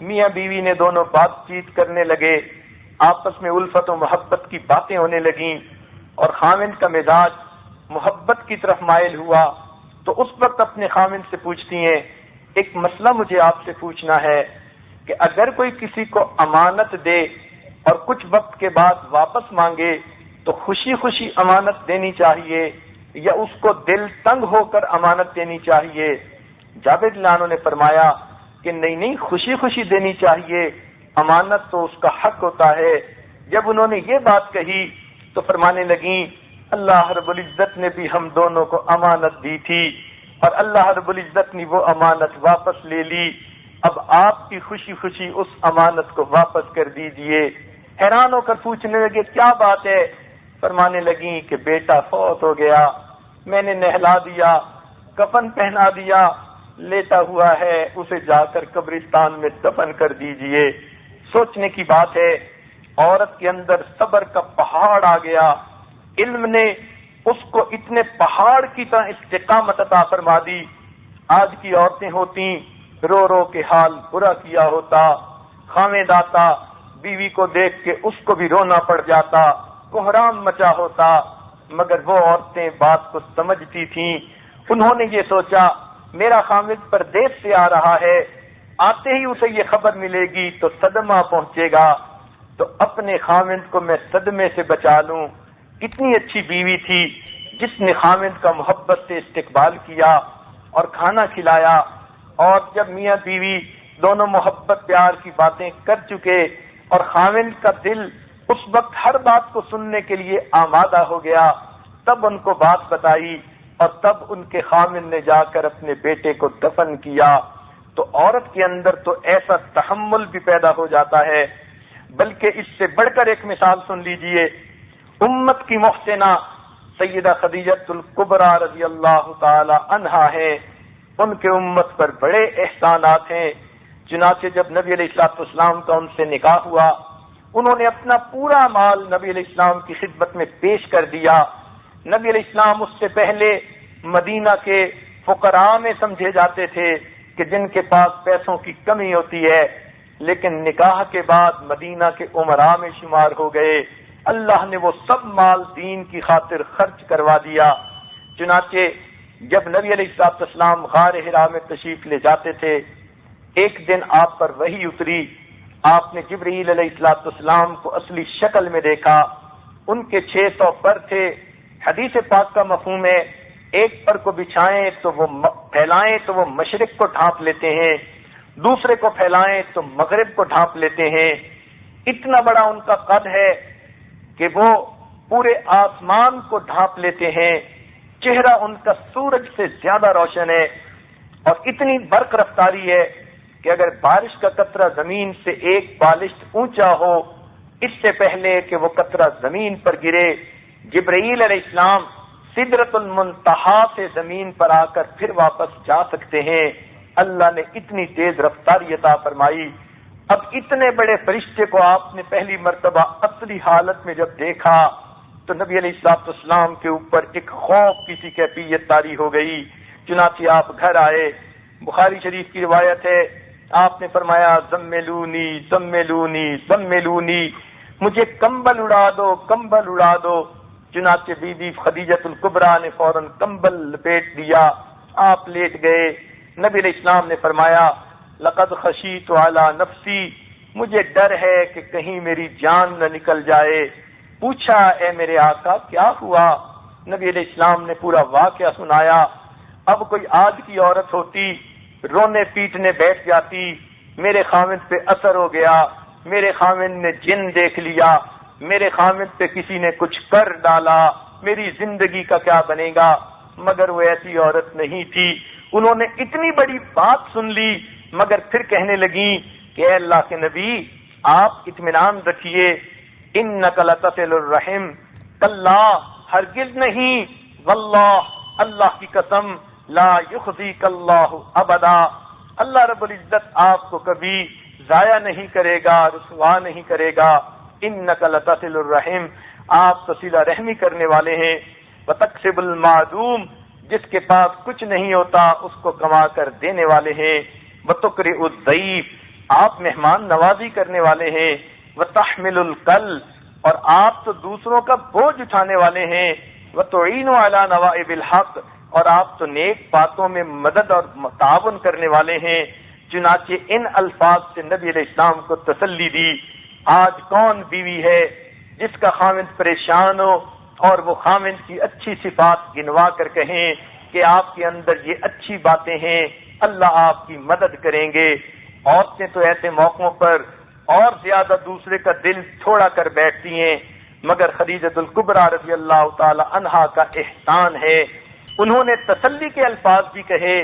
میاں بیوی نے دونوں بات چیت کرنے لگے، آپس میں الفت و محبت کی باتیں ہونے لگیں اور خامن کا مزاج محبت کی طرف مائل ہوا، تو اس وقت اپنے خامن سے پوچھتی ہیں ایک مسئلہ مجھے آپ سے پوچھنا ہے کہ اگر کوئی کسی کو امانت دے اور کچھ وقت کے بعد واپس مانگے تو خوشی خوشی امانت دینی چاہیے یا اس کو دل تنگ ہو کر امانت دینی چاہیے؟ جابر رضی اللہ عنہ نے فرمایا کہ نہیں، خوشی خوشی دینی چاہیے، امانت تو اس کا حق ہوتا ہے۔ جب انہوں نے یہ بات کہی تو فرمانے لگیں اللہ رب العزت نے بھی ہم دونوں کو امانت دی تھی اور اللہ رب العزت نے وہ امانت واپس لے لی، اب آپ کی خوشی خوشی اس امانت کو واپس کر دیجئے۔ حیران ہو کر پوچھنے لگے کیا بات ہے؟ فرمانے لگیں کہ بیٹا فوت ہو گیا، میں نے نہلا دیا، کفن پہنا دیا، لیٹا ہوا ہے، اسے جا کر قبرستان میں دفن کر دیجئے۔ سوچنے کی بات ہے، عورت کے اندر صبر کا پہاڑ آ گیا، علم نے اس کو اتنے پہاڑ کی طرح استقامت عطا فرما دی۔ آج کی عورتیں ہوتی رو رو کے حال برا کیا ہوتا، خامد آتا بیوی کو دیکھ کے اس کو بھی رونا پڑ جاتا، کوہرام مچا ہوتا، مگر وہ عورتیں بات کو سمجھتی تھیں۔ انہوں نے یہ سوچا میرا خامد پردیس سے آ رہا ہے، آتے ہی اسے یہ خبر ملے گی تو صدمہ پہنچے گا، تو اپنے خامد کو میں صدمے سے بچا لوں۔ کتنی اچھی بیوی تھی جس نے خامد کا محبت سے استقبال کیا اور کھانا کھلایا، اور جب میاں بیوی دونوں محبت پیار کی باتیں کر چکے اور خامد کا دل اس وقت ہر بات کو سننے کے لیے آمادہ ہو گیا، تب ان کو بات بتائی اور تب ان کے خامد نے جا کر اپنے بیٹے کو دفن کیا۔ تو عورت کے اندر تو ایسا تحمل بھی پیدا ہو جاتا ہے۔ بلکہ اس سے بڑھ کر ایک مثال سن لیجئے، امت کی محسنہ سیدہ خدیجہ الکبریٰ رضی اللہ تعالی عنہا ہے، ان کے امت پر بڑے احسانات ہیں۔ چنانچہ جب نبی علیہ الصلوۃ والسلام کا ان سے نکاح ہوا، انہوں نے اپنا پورا مال نبی علیہ السلام کی خدمت میں پیش کر دیا۔ نبی علیہ السلام اس سے پہلے مدینہ کے فقراء میں سمجھے جاتے تھے کہ جن کے پاس پیسوں کی کمی ہوتی ہے، لیکن نکاح کے بعد مدینہ کے امراء میں شمار ہو گئے۔ اللہ نے وہ سب مال دین کی خاطر خرچ کروا دیا۔ چنانچہ جب نبی علیہ الصلوۃ والسلام غار حرا میں تشریف لے جاتے تھے، ایک دن آپ پر وحی اتری، آپ نے جبرائیل علیہ الصلوۃ والسلام کو اصلی شکل میں دیکھا، ان کے 600 پر تھے۔ حدیث پاک کا مفہوم ہے ایک پر کو بچھائیں تو وہ پھیلائیں تو وہ مشرق کو ڈھانپ لیتے ہیں، دوسرے کو پھیلائیں تو مغرب کو ڈھانپ لیتے ہیں۔ اتنا بڑا ان کا قد ہے کہ وہ پورے آسمان کو ڈھانپ لیتے ہیں، چہرہ ان کا سورج سے زیادہ روشن ہے، اور اتنی برق رفتاری ہے کہ اگر بارش کا قطرہ زمین سے ایک بالشت اونچا ہو، اس سے پہلے کہ وہ قطرہ زمین پر گرے، جبرائیل علیہ السلام سدرۃ المنتہا سے زمین پر آ کر پھر واپس جا سکتے ہیں۔ اللہ نے اتنی تیز رفتاری عطا فرمائی۔ اب اتنے بڑے فرشتے کو آپ نے پہلی مرتبہ اصلی حالت میں جب دیکھا تو نبی علیہ الصلوۃ والسلام کے اوپر ایک خوف کی سی کیفیت طاری ہو گئی۔ چنانچہ آپ گھر آئے، بخاری شریف کی روایت ہے، آپ نے فرمایا زملونی زملونی زملونی، مجھے کمبل اڑا دو، کمبل اڑا دو۔ چنانچہ بی بی خدیجہ الکبریٰ نے فوراً کمبل لپیٹ دیا، آپ لیٹ گئے۔ نبی علیہ السلام نے فرمایا لقد خشیت علی نفسی، مجھے ڈر ہے کہ کہیں میری جان نہ نکل جائے۔ پوچھا اے میرے آقا کیا ہوا؟ نبی علیہ السلام نے پورا واقعہ سنایا۔ اب کوئی آج کی عورت ہوتی رونے پیٹنے بیٹھ جاتی، میرے خامد پہ اثر ہو گیا، میرے خامد نے جن دیکھ لیا، میرے خامد پہ کسی نے کچھ کر ڈالا، میری زندگی کا کیا بنے گا؟ مگر وہ ایسی عورت نہیں تھی، انہوں نے اتنی بڑی بات سن لی مگر پھر کہنے لگی کہ اے اللہ کے نبی آپ اطمینان رکھیے، انک لتصل الرحم، کلا ہرگز نہیں، واللہ اللہ کی قسم، لا یخزیک اللہ ابدا، اللہ رب العزت آپ کو کبھی ضائع نہیں کرے گا، رسوا نہیں کرے گا، انک لتصل الرحم، آپ تو صلہ رحمی کرنے والے ہیں، وتکسب المعدوم، جس کے پاس کچھ نہیں ہوتا اس کو کما کر دینے والے ہیں، وتقرئ الضیف، آپ مہمان نوازی کرنے والے ہیں، وتحمل الکل، اور آپ تو دوسروں کا بوجھ اٹھانے والے ہیں، وتعین علی نوائب الحق، اور آپ تو نیک باتوں میں مدد اور تعاون کرنے والے ہیں۔ چنانچہ ان الفاظ سے نبی علیہ السلام کو تسلی دی۔ آج کون بیوی ہے جس کا خاوند پریشان ہو اور وہ خاوند کی اچھی صفات گنوا کر کہیں کہ آپ کے اندر یہ اچھی باتیں ہیں، اللہ آپ کی مدد کریں گے۔ عورتیں تو ایسے موقعوں پر اور زیادہ دوسرے کا دل چھوڑا کر بیٹھتی ہیں، مگر خدیجہ الکبریٰ رضی اللہ تعالی عنہا کا احسان ہے، انہوں نے تسلی کے الفاظ بھی کہے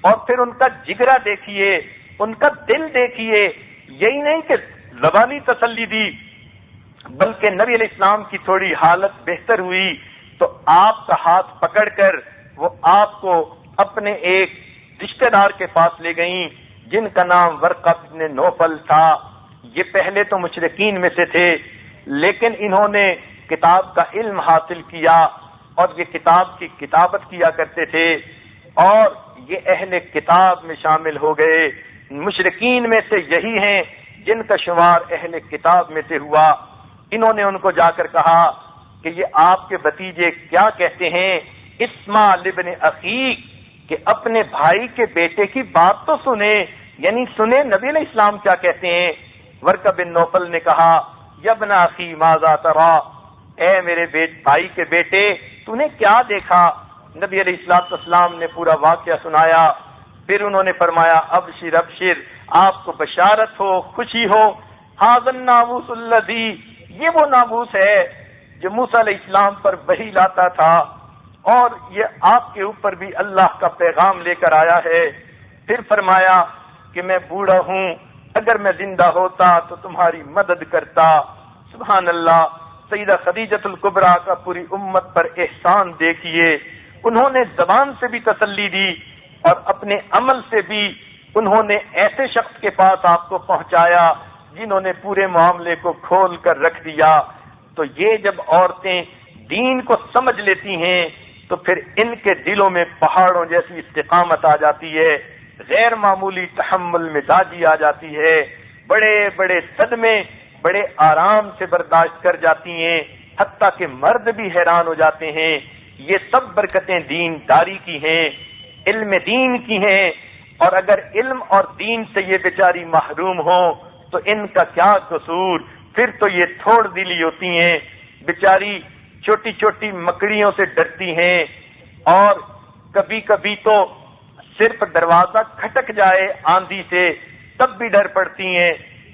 اور پھر ان کا جگرا دیکھیے، ان کا دل دیکھیے، یہی نہیں کہ زبانی تسلی دی بلکہ نبی علیہ السلام کی تھوڑی حالت بہتر ہوئی تو آپ کا ہاتھ پکڑ کر وہ آپ کو اپنے ایک رشتہ دار کے پاس لے گئیں جن کا نام ورقہ بن نوفل تھا۔ یہ پہلے تو مشرکین میں سے تھے لیکن انہوں نے کتاب کا علم حاصل کیا اور یہ کتاب کی کتابت کیا کرتے تھے اور یہ اہل کتاب میں شامل ہو گئے۔ مشرکین میں سے یہی ہیں جن کا شمار اہل کتاب میں سے ہوا۔ انہوں نے ان کو جا کر کہا کہ یہ آپ کے بھتیجے کیا کہتے ہیں، اسمع لابن اخیک، کہ اپنے بھائی کے بیٹے کی بات تو سنیں، یعنی سنیں نبی علیہ السلام کیا کہتے ہیں۔ ورقہ بن نوفل نے کہا یا ابن اخی ماذا ترى، اے میرے بھائی کے بیٹے تو نے کیا دیکھا۔ نبی علیہ السلام نے پورا واقعہ سنایا۔ پھر انہوں نے فرمایا ابشر ابشر، آپ کو بشارت ہو، خوشی ہو، ھذا الناموس الذی، یہ وہ ناموس ہے جو موسیٰ علیہ السلام پر وحی لاتا تھا اور یہ آپ کے اوپر بھی اللہ کا پیغام لے کر آیا ہے۔ پھر فرمایا کہ میں بوڑھا ہوں، اگر میں زندہ ہوتا تو تمہاری مدد کرتا۔ سبحان اللہ، سیدہ خدیجہ الکبریٰ کا پوری امت پر احسان دیکھیے، انہوں نے زبان سے بھی تسلی دی اور اپنے عمل سے بھی انہوں نے ایسے شخص کے پاس آپ کو پہنچایا جنہوں نے پورے معاملے کو کھول کر رکھ دیا۔ تو یہ جب عورتیں دین کو سمجھ لیتی ہیں تو پھر ان کے دلوں میں پہاڑوں جیسی استقامت آ جاتی ہے، غیر معمولی تحمل مزاجی آ جاتی ہے، بڑے بڑے صدمے بڑے آرام سے برداشت کر جاتی ہیں، حتیٰ کہ مرد بھی حیران ہو جاتے ہیں۔ یہ سب برکتیں دین داری کی ہیں، علم دین کی ہیں، اور اگر علم اور دین سے یہ بیچاری محروم ہوں تو ان کا کیا قصور، پھر تو یہ تھوڑ دلی ہوتی ہیں، بیچاری چھوٹی چھوٹی مکڑیوں سے ڈرتی ہیں اور کبھی کبھی تو صرف دروازہ کھٹک جائے آندھی سے تب بھی ڈر پڑتی ہیں،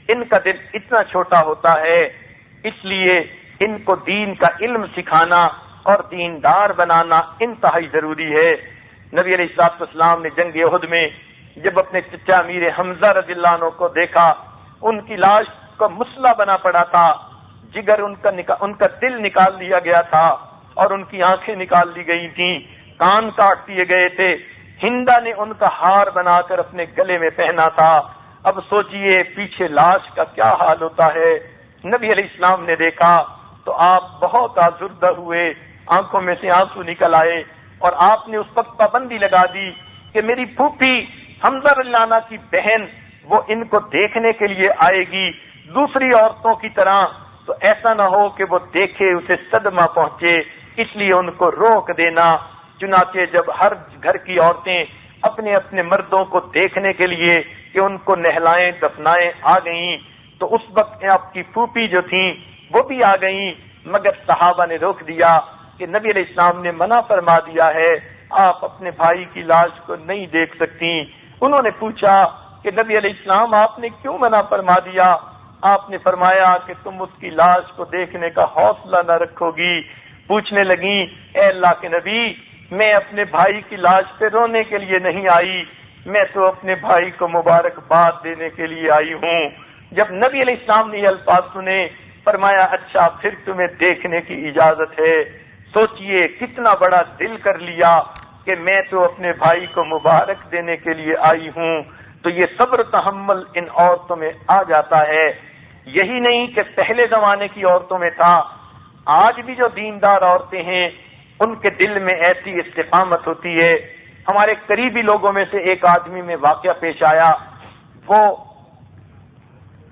ان کا دل اتنا چھوٹا ہوتا ہے۔ اس لیے ان کو دین کا علم سکھانا اور دیندار بنانا انتہائی ضروری ہے۔ نبی علیہ السلام نے جنگ احد میں جب اپنے چچا امیر حمزہ رضی اللہ عنہ کو دیکھا، ان کی لاش کا مسلح بنا پڑا تھا، جگر ان کا دل نکال لیا گیا تھا اور ان کی آنکھیں نکال لی گئی تھیں، کان کاٹ دیے گئے تھے، ہندا نے ان کا ہار بنا کر اپنے گلے میں پہنا تھا۔ اب سوچئے پیچھے لاش کا کیا حال ہوتا ہے۔ نبی علیہ السلام نے دیکھا تو آپ بہت آزردہ ہوئے، آنکھوں میں سے آنسو نکل آئے اور آپ نے اس وقت پابندی لگا دی کہ میری پھوپھی حمزہ رضی اللہ عنہ کی بہن وہ ان کو دیکھنے کے لیے آئے گی دوسری عورتوں کی طرح، تو ایسا نہ ہو کہ وہ دیکھے اسے صدمہ پہنچے، اس لیے ان کو روک دینا۔ چنانچہ جب ہر گھر کی عورتیں اپنے اپنے مردوں کو دیکھنے کے لیے کہ ان کو نہلائیں دفنائیں آ گئیں تو اس وقت آپ کی پھوپھی جو تھیں وہ بھی آ گئیں، مگر صحابہ نے روک دیا کہ نبی علیہ السلام نے منع فرما دیا ہے، آپ اپنے بھائی کی لاش کو نہیں دیکھ سکتی۔ انہوں نے پوچھا کہ نبی علیہ السلام آپ نے کیوں منع فرما دیا؟ آپ نے فرمایا کہ تم اس کی لاش کو دیکھنے کا حوصلہ نہ رکھو گی۔ پوچھنے لگیں اے اللہ کے نبی میں اپنے بھائی کی لاش پہ رونے کے لیے نہیں آئی، میں تو اپنے بھائی کو مبارکباد دینے کے لیے آئی ہوں۔ جب نبی علیہ السلام نے یہ الفاظ سنے، فرمایا اچھا پھر تمہیں دیکھنے کی اجازت ہے۔ سوچئے کتنا بڑا دل کر لیا کہ میں تو اپنے بھائی کو مبارک دینے کے لیے آئی ہوں۔ تو یہ صبر تحمل ان عورتوں میں آ جاتا ہے۔ یہی نہیں کہ پہلے زمانے کی عورتوں میں تھا، آج بھی جو دیندار عورتیں ہیں ان کے دل میں ایسی استقامت ہوتی ہے۔ ہمارے قریبی لوگوں میں سے ایک آدمی میں واقعہ پیش آیا، وہ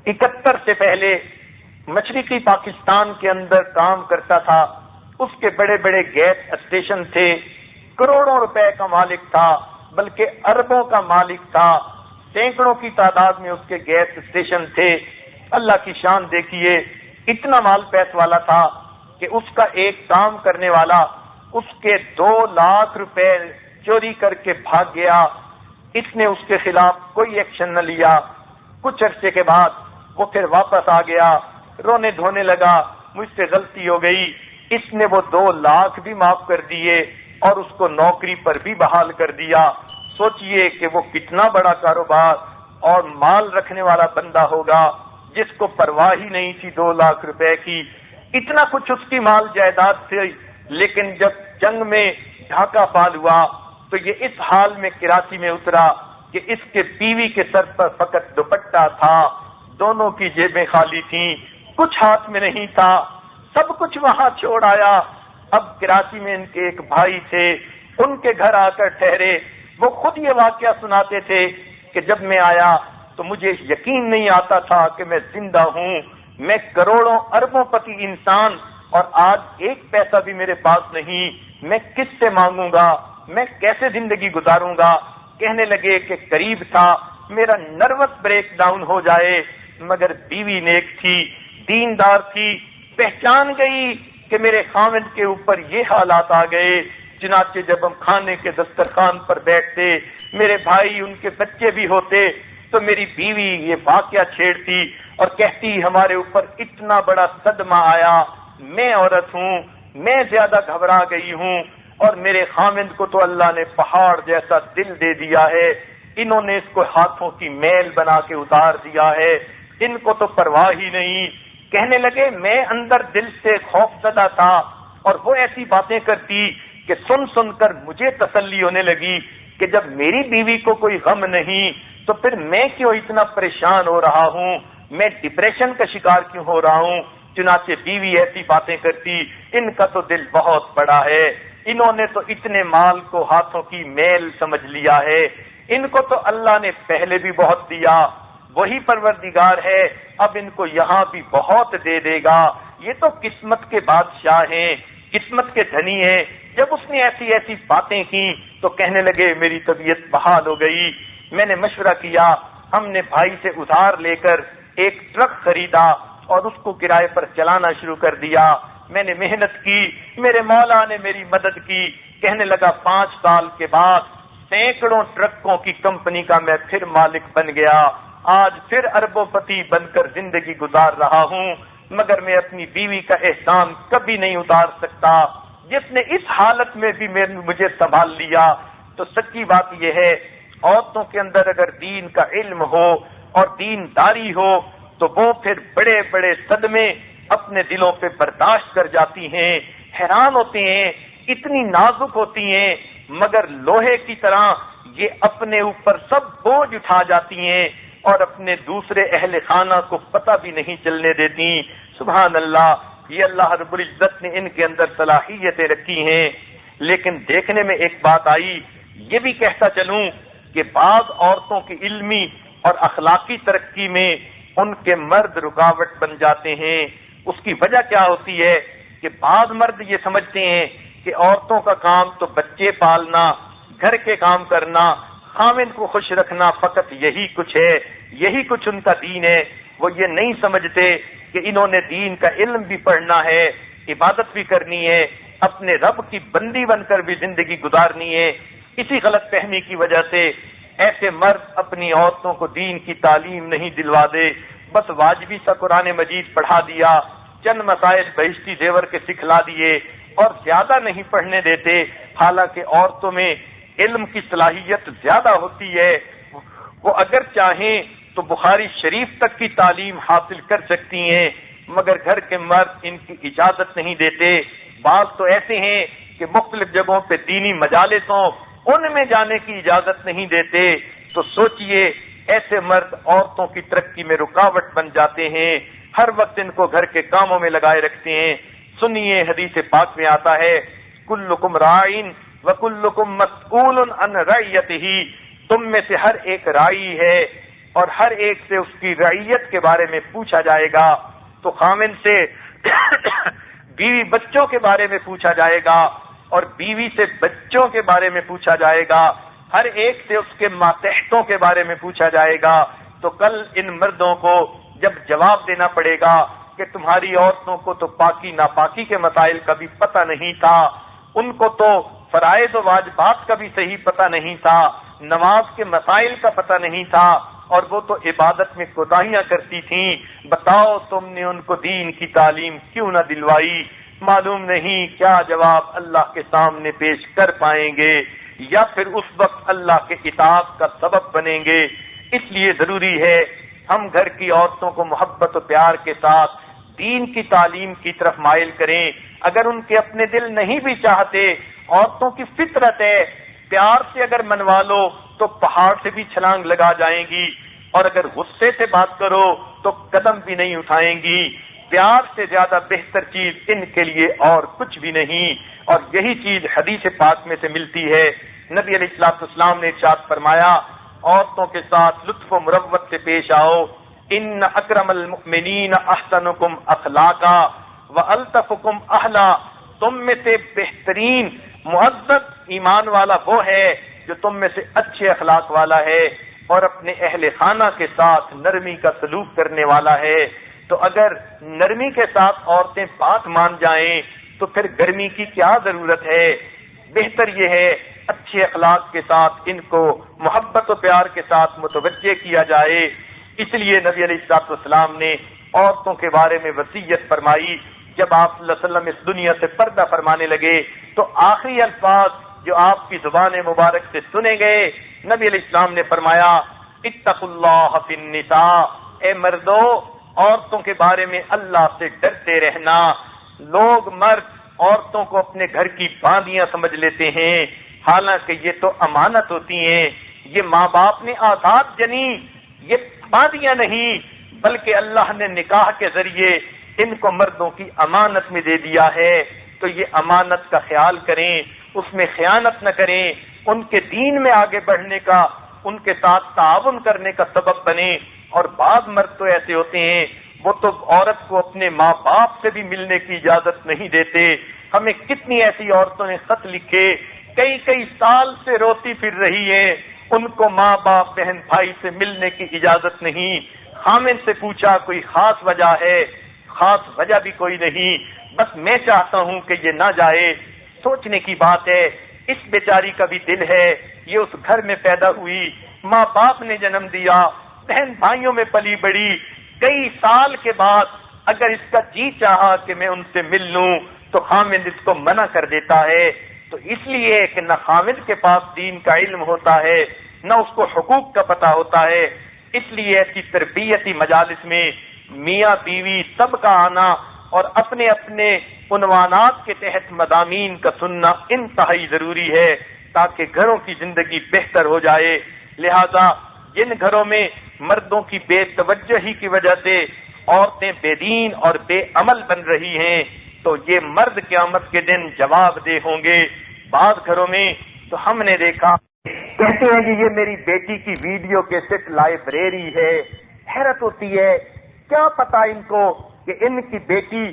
71 سے پہلے مشرقی پاکستان کے اندر کام کرتا تھا، اس کے بڑے بڑے گیس اسٹیشن تھے، کروڑوں روپے کا مالک تھا، بلکہ اربوں کا مالک تھا، سینکڑوں کی تعداد میں اس کے گیس اسٹیشن تھے۔ اللہ کی شان دیکھیے، اتنا مال پیس والا تھا کہ اس کا ایک کام کرنے والا اس کے 2 لاکھ روپے چوری کر کے بھاگ گیا۔ اس نے اس کے خلاف کوئی ایکشن نہ لیا۔ کچھ عرصے کے بعد وہ پھر واپس آ گیا، رونے دھونے لگا، مجھ سے غلطی ہو گئی۔ اس نے وہ 2 لاکھ بھی معاف کر دیے اور اس کو نوکری پر بھی بحال کر دیا۔ سوچئے کہ وہ کتنا بڑا کاروبار اور مال رکھنے والا بندہ ہوگا جس کو پرواہ ہی نہیں تھی 2 لاکھ روپے کی۔ اتنا کچھ اس کی مال جائیداد تھی، لیکن جب جنگ میں ڈھاکہ فال ہوا تو یہ اس حال میں کراچی میں اترا کہ اس کے بیوی کے سر پر فقط دوپٹہ تھا، دونوں کی جیبیں خالی تھیں، کچھ ہاتھ میں نہیں تھا، سب کچھ وہاں چھوڑ آیا۔ اب کراچی میں ان کے ایک بھائی تھے، ان کے گھر آ کر ٹھہرے، وہ خود یہ واقعہ سناتے تھے کہ جب میں آیا تو مجھے یقین نہیں آتا تھا کہ میں زندہ ہوں، میں کروڑوں اربوں پتی انسان اور آج ایک پیسہ بھی میرے پاس نہیں، میں کس سے مانگوں گا، میں کیسے زندگی گزاروں گا۔ کہنے لگے کہ قریب تھا میرا نروس بریک ڈاؤن ہو جائے، مگر بیوی نیک تھی، دیندار تھی، پہچان گئی کہ میرے خاوند کے اوپر یہ حالات آ گئے۔ چنانچہ جب ہم کھانے کے دسترخوان پر بیٹھتے، میرے بھائی ان کے بچے بھی ہوتے، تو میری بیوی یہ واقعہ چھیڑتی اور کہتی ہمارے اوپر اتنا بڑا صدمہ آیا، میں عورت ہوں، میں زیادہ گھبرا گئی ہوں، اور میرے خاوند کو تو اللہ نے پہاڑ جیسا دل دے دیا ہے، انہوں نے اس کو ہاتھوں کی میل بنا کے اتار دیا ہے، ان کو تو پرواہ ہی نہیں۔ کہنے لگے میں اندر دل سے خوف زدہ تھا، اور وہ ایسی باتیں کرتی کہ سن سن کر مجھے تسلی ہونے لگی کہ جب میری بیوی کو کوئی غم نہیں تو پھر میں کیوں اتنا پریشان ہو رہا ہوں، میں ڈپریشن کا شکار کیوں ہو رہا ہوں۔ چنانچہ بیوی ایسی باتیں کرتی، ان کا تو دل بہت بڑا ہے، انہوں نے تو اتنے مال کو ہاتھوں کی میل سمجھ لیا ہے، ان کو تو اللہ نے پہلے بھی بہت دیا، وہی پروردگار ہے، اب ان کو یہاں بھی بہت دے دے گا، یہ تو قسمت کے بادشاہ ہیں، قسمت کے دھنی ہیں۔ جب اس نے ایسی ایسی باتیں کی تو کہنے لگے میری طبیعت بحال ہو گئی۔ میں نے مشورہ کیا، ہم نے بھائی سے ادھار لے کر ایک ٹرک خریدا اور اس کو کرائے پر چلانا شروع کر دیا۔ میں نے محنت کی، میرے مولا نے میری مدد کی۔ کہنے لگا 5 سال کے بعد سینکڑوں ٹرکوں کی کمپنی کا میں پھر مالک بن گیا، آج پھر اربوں پتی بن کر زندگی گزار رہا ہوں، مگر میں اپنی بیوی کا احسان کبھی نہیں اتار سکتا، جس نے اس حالت میں بھی مجھے سنبھال لیا۔ تو سچی بات یہ ہے، عورتوں کے اندر اگر دین کا علم ہو اور دینداری ہو تو وہ پھر بڑے بڑے صدمے اپنے دلوں پہ برداشت کر جاتی ہیں، حیران ہوتے ہیں، اتنی نازک ہوتی ہیں، مگر لوہے کی طرح یہ اپنے اوپر سب بوجھ اٹھا جاتی ہیں اور اپنے دوسرے اہل خانہ کو پتہ بھی نہیں چلنے دیتی۔ سبحان اللہ، یہ اللہ رب العزت نے ان کے اندر صلاحیتیں رکھی ہیں۔ لیکن دیکھنے میں ایک بات آئی، یہ بھی کہتا چلوں کہ بعض عورتوں کی علمی اور اخلاقی ترقی میں ان کے مرد رکاوٹ بن جاتے ہیں۔ اس کی وجہ کیا ہوتی ہے کہ بعض مرد یہ سمجھتے ہیں کہ عورتوں کا کام تو بچے پالنا، گھر کے کام کرنا، خاوند کو خوش رکھنا، فقط یہی کچھ ہے، یہی کچھ ان کا دین ہے۔ وہ یہ نہیں سمجھتے کہ انہوں نے دین کا علم بھی پڑھنا ہے، عبادت بھی کرنی ہے، اپنے رب کی بندی بن کر بھی زندگی گزارنی ہے۔ اسی غلط فہمی کی وجہ سے ایسے مرد اپنی عورتوں کو دین کی تعلیم نہیں دلوا دے، بس واجبی سا قرآن مجید پڑھا دیا، چند مسائل بہشتی زیور کے سکھلا دیے، اور زیادہ نہیں پڑھنے دیتے، حالانکہ عورتوں میں علم کی صلاحیت زیادہ ہوتی ہے، وہ اگر چاہیں تو بخاری شریف تک کی تعلیم حاصل کر سکتی ہیں، مگر گھر کے مرد ان کی اجازت نہیں دیتے۔ بعض تو ایسے ہیں کہ مختلف جگہوں پہ دینی مجالس ہوں، ان میں جانے کی اجازت نہیں دیتے۔ تو سوچئے ایسے مرد عورتوں کی ترقی میں رکاوٹ بن جاتے ہیں، ہر وقت ان کو گھر کے کاموں میں لگائے رکھتے ہیں۔ سنیے حدیث پاک میں آتا ہے کلکم راعین وکلکم مسئول عن رعیتہ، تم میں سے ہر ایک راعی ہے اور ہر ایک سے اس کی رعیت کے بارے میں پوچھا جائے گا۔ تو خامن سے بیوی بچوں کے بارے میں پوچھا جائے گا اور بیوی سے بچوں کے بارے میں پوچھا جائے گا، ہر ایک سے اس کے ماتحتوں کے بارے میں پوچھا جائے گا۔ تو کل ان مردوں کو جب جواب دینا پڑے گا کہ تمہاری عورتوں کو تو پاکی ناپاکی کے مسائل کا بھی پتہ نہیں تھا، ان کو تو فرائض و واجبات کا بھی صحیح پتہ نہیں تھا، نماز کے مسائل کا پتہ نہیں تھا، اور وہ تو عبادت میں کوتاہیاں کرتی تھیں، بتاؤ تم نے ان کو دین کی تعلیم کیوں نہ دلوائی؟ معلوم نہیں کیا جواب اللہ کے سامنے پیش کر پائیں گے، یا پھر اس وقت اللہ کے اطاعت کا سبب بنیں گے۔ اس لیے ضروری ہے ہم گھر کی عورتوں کو محبت و پیار کے ساتھ دین کی تعلیم کی طرف مائل کریں۔ اگر ان کے اپنے دل نہیں بھی چاہتے، عورتوں کی فطرت ہے، پیار سے اگر منوا لو تو پہاڑ سے بھی چھلانگ لگا جائیں گی، اور اگر غصے سے بات کرو تو قدم بھی نہیں اٹھائیں گی۔ پیار سے زیادہ بہتر چیز ان کے لیے اور کچھ بھی نہیں، اور یہی چیز حدیث پاک میں سے ملتی ہے۔ نبی علیہ الصلوۃ والسلام نے ارشاد فرمایا عورتوں کے ساتھ لطف و مروت سے پیش آؤ، ان اکرم المؤمنین احسنکم اخلاقا والطفکم اہلا، تم میں سے بہترین معزز ایمان والا وہ ہے جو تم میں سے اچھے اخلاق والا ہے اور اپنے اہل خانہ کے ساتھ نرمی کا سلوک کرنے والا ہے۔ تو اگر نرمی کے ساتھ عورتیں بات مان جائیں تو پھر گرمی کی کیا ضرورت ہے؟ بہتر یہ ہے اچھے اخلاق کے ساتھ ان کو محبت و پیار کے ساتھ متوجہ کیا جائے۔ اس لیے نبی علیہ الصلوۃ والسلام نے عورتوں کے بارے میں وصیت فرمائی۔ جب آپ صلی اللہ علیہ وسلم اس دنیا سے پردہ فرمانے لگے تو آخری الفاظ جو آپ کی زبان مبارک سے سنے گئے، نبی علیہ السلام نے فرمایا اتقوا اللہ فی النساء، اے مردو عورتوں کے بارے میں اللہ سے ڈرتے رہنا۔ لوگ مرد عورتوں کو اپنے گھر کی باندیاں سمجھ لیتے ہیں، حالانکہ یہ تو امانت ہوتی ہیں، یہ ماں باپ نے آزاد جنی، یہ باندیاں نہیں بلکہ اللہ نے نکاح کے ذریعے ان کو مردوں کی امانت میں دے دیا ہے۔ تو یہ امانت کا خیال کریں، اس میں خیانت نہ کریں، ان کے دین میں آگے بڑھنے کا، ان کے ساتھ تعاون کرنے کا سبب بنے۔ اور بعض مرد تو ایسے ہوتے ہیں وہ تو عورت کو اپنے ماں باپ سے بھی ملنے کی اجازت نہیں دیتے۔ ہمیں کتنی ایسی عورتوں نے خط لکھے، کئی سال سے روتی پھر رہی ہیں، ان کو ماں باپ بہن بھائی سے ملنے کی اجازت نہیں۔ خامن سے پوچھا کوئی خاص وجہ ہے؟ خاص وجہ بھی کوئی نہیں، بس میں چاہتا ہوں کہ یہ نہ جائے۔ سوچنے کی بات ہے، اس بیچاری کا بھی دل ہے، یہ اس گھر میں پیدا ہوئی، ماں باپ نے جنم دیا، بہن بھائیوں میں پلی بڑی، کئی سال کے بعد اگر اس کا جی چاہا کہ میں ان سے مل لوں تو خامد اس کو منع کر دیتا ہے۔ تو اس لیے کہ نہ خامد کے پاس دین کا علم ہوتا ہے، نہ اس کو حقوق کا پتہ ہوتا ہے، اس لیے ایسی تربیتی مجالس میں میاں بیوی سب کا آنا اور اپنے اپنے عنوانات کے تحت مضامین کا سننا انتہائی ضروری ہے تاکہ گھروں کی زندگی بہتر ہو جائے۔ لہذا جن گھروں میں مردوں کی بے توجہی کی وجہ سے عورتیں بے دین اور بے عمل بن رہی ہیں تو یہ مرد قیامت کے دن جواب دہ ہوں گے۔ بعض گھروں میں تو ہم نے دیکھا کہتے ہیں کہ یہ میری بیٹی کی ویڈیو کیسٹ لائبریری ہے۔ حیرت ہوتی ہے، کیا پتا ان کو کہ ان کی بیٹی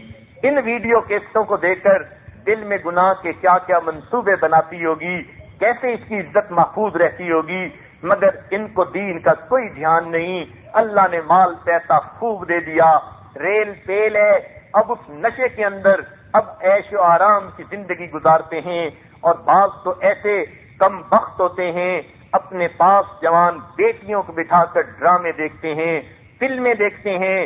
ان ویڈیو کیسٹوں کو دیکھ کر دل میں گناہ کے کیا کیا منصوبے بناتی ہوگی، کیسے اس کی عزت محفوظ رہتی ہوگی، مگر ان کو دین کا کوئی دھیان نہیں۔ اللہ نے مال پیسہ خوب دے دیا، ریل پیل ہے، اب اس نشے کے اندر اب عیش و آرام کی زندگی گزارتے ہیں۔ اور بعض تو ایسے کم بخت ہوتے ہیں اپنے پاس جوان بیٹیوں کو بٹھا کر ڈرامے دیکھتے ہیں، فلمیں دیکھتے ہیں،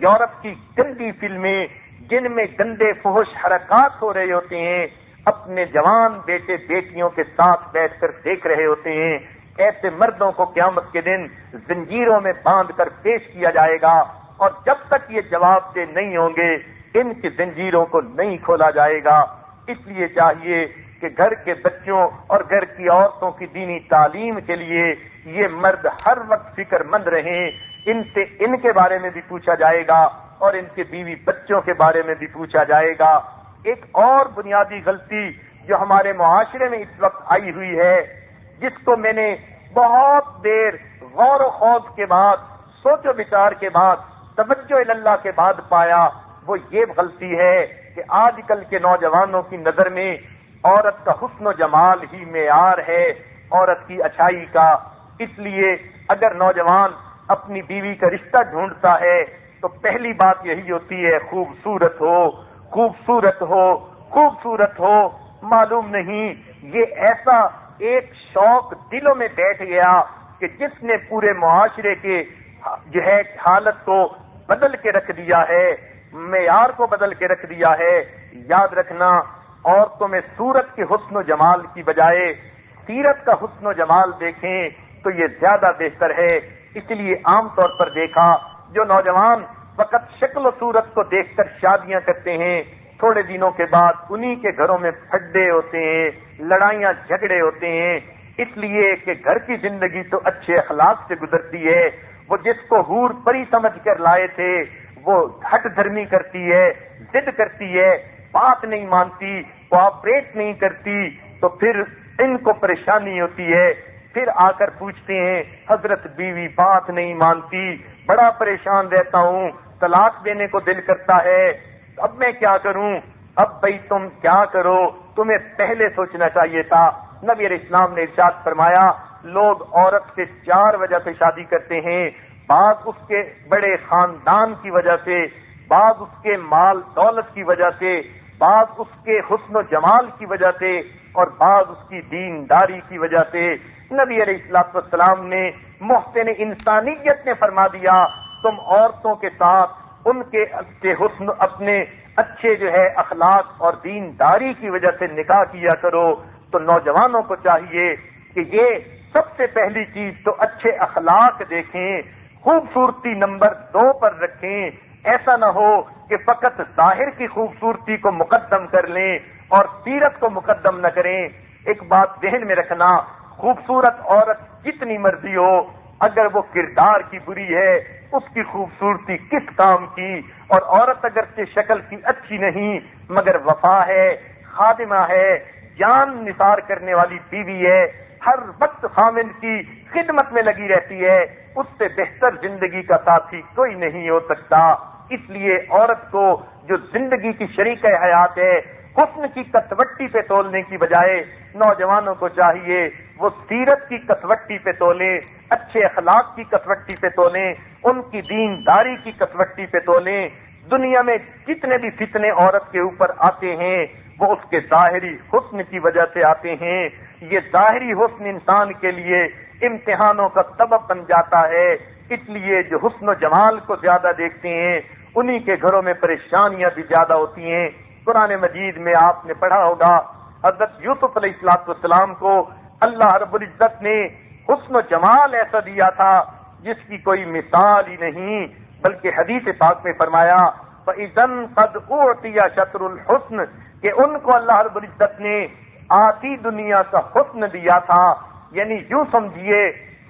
یورپ کی گندی فلمیں جن میں گندے فحش حرکات ہو رہے ہوتے ہیں، اپنے جوان بیٹے بیٹیوں کے ساتھ بیٹھ کر دیکھ رہے ہوتے ہیں، ایسے مردوں کو قیامت کے دن زنجیروں میں باندھ کر پیش کیا جائے گا، اور جب تک یہ جواب دہ نہیں ہوں گے ان کی زنجیروں کو نہیں کھولا جائے گا۔ اس لیے چاہیے کہ گھر کے بچوں اور گھر کی عورتوں کی دینی تعلیم کے لیے یہ مرد ہر وقت فکر مند رہیں، ان سے ان کے بارے میں بھی پوچھا جائے گا اور ان کے بیوی بچوں کے بارے میں بھی پوچھا جائے گا۔ ایک اور بنیادی غلطی جو ہمارے معاشرے میں اس وقت آئی ہوئی ہے، جس کو میں نے بہت دیر غور و خوض کے بعد، سوچ و بچار کے بعد، توجہ اللہ کے بعد پایا، وہ یہ غلطی ہے کہ آج کل کے نوجوانوں کی نظر میں عورت کا حسن و جمال ہی معیار ہے، عورت کی اچھائی کا۔ اس لیے اگر نوجوان اپنی بیوی کا رشتہ ڈھونڈتا ہے تو پہلی بات یہی ہوتی ہے خوبصورت ہو، خوبصورت ہو، خوبصورت ہو۔ معلوم نہیں یہ ایسا ایک شوق دلوں میں بیٹھ گیا کہ جس نے پورے معاشرے کے جو ہے حالت کو بدل کے رکھ دیا ہے، معیار کو بدل کے رکھ دیا ہے۔ یاد رکھنا، عورتوں میں صورت کے حسن و جمال کی بجائے سیرت کا حسن و جمال دیکھیں تو یہ زیادہ بہتر ہے۔ اس لیے عام طور پر دیکھا جو نوجوان فقط شکل و صورت کو دیکھ کر شادیاں کرتے ہیں، تھوڑے دنوں کے بعد انہی کے گھروں میں پھڈے ہوتے ہیں، لڑائیاں جھگڑے ہوتے ہیں، اس لیے کہ گھر کی زندگی تو اچھے اخلاق سے گزرتی ہے۔ وہ جس کو حور پری سمجھ کر لائے تھے وہ ہٹ دھرمی کرتی ہے، ضد کرتی ہے، بات نہیں مانتی، کوآپریٹ نہیں کرتی، تو پھر ان کو پریشانی ہوتی ہے۔ پھر آ کر پوچھتے ہیں حضرت بیوی بات نہیں مانتی، بڑا پریشان رہتا ہوں، طلاق دینے کو دل کرتا ہے، اب میں کیا کروں؟ اب بھائی تم کیا کرو، تمہیں پہلے سوچنا چاہیے تھا۔ نبی علیہ السلام نے ارشاد فرمایا لوگ عورت سے 4 وجہ سے شادی کرتے ہیں، بعض اس کے بڑے خاندان کی وجہ سے، بعض اس کے مال دولت کی وجہ سے، بعض اس کے حسن و جمال کی وجہ سے، اور بعض اس کی دینداری کی وجہ سے۔ نبی علیہ السلام نے محسن انسانیت نے فرما دیا تم عورتوں کے ساتھ ان کے اچھے حسن، اپنے اچھے جو ہے اخلاق اور دینداری کی وجہ سے نکاح کیا کرو۔ تو نوجوانوں کو چاہیے کہ یہ سب سے پہلی چیز تو اچھے اخلاق دیکھیں، خوبصورتی نمبر 2 پر رکھیں۔ ایسا نہ ہو کہ فقط ظاہر کی خوبصورتی کو مقدم کر لیں اور سیرت کو مقدم نہ کریں۔ ایک بات ذہن میں رکھنا، خوبصورت عورت جتنی مرضی ہو، اگر وہ کردار کی بری ہے اس کی خوبصورتی کس کام کی؟ اور عورت اگر سے شکل کی اچھی نہیں مگر وفا ہے، خادمہ ہے، جان نثار کرنے والی بیوی ہے، ہر وقت خامن کی خدمت میں لگی رہتی ہے، اس سے بہتر زندگی کا ساتھی کوئی نہیں ہو سکتا۔ اس لیے عورت کو جو زندگی کی شریک حیات ہے حسن کی کسوٹی پہ تولنے کی بجائے نوجوانوں کو چاہیے وہ سیرت کی کسوٹی پہ تولیں، اچھے اخلاق کی کسوٹی پہ تولیں، ان کی دینداری کی کسوٹی پہ تولیں۔ دنیا میں جتنے بھی فتنے عورت کے اوپر آتے ہیں وہ اس کے ظاہری حسن کی وجہ سے آتے ہیں۔ یہ ظاہری حسن انسان کے لیے امتحانوں کا سبب بن جاتا ہے۔ اس لیے جو حسن و جمال کو زیادہ دیکھتے ہیں انہی کے گھروں میں پریشانیاں بھی زیادہ ہوتی ہیں۔ قرآن مجید میں آپ نے پڑھا ہوگا حضرت یوسف علیہ السلام کو اللہ رب العزت نے حسن و جمال ایسا دیا تھا جس کی کوئی مثال ہی نہیں، بلکہ حدیث پاک میں فرمایا فَإِذَنْ قَدْ أُعْطِيَ شَطْرُ الْحُسْنِ کہ ان کو اللہ رب العزت نے آتی دنیا کا حسن دیا تھا، یعنی یوں سمجھیے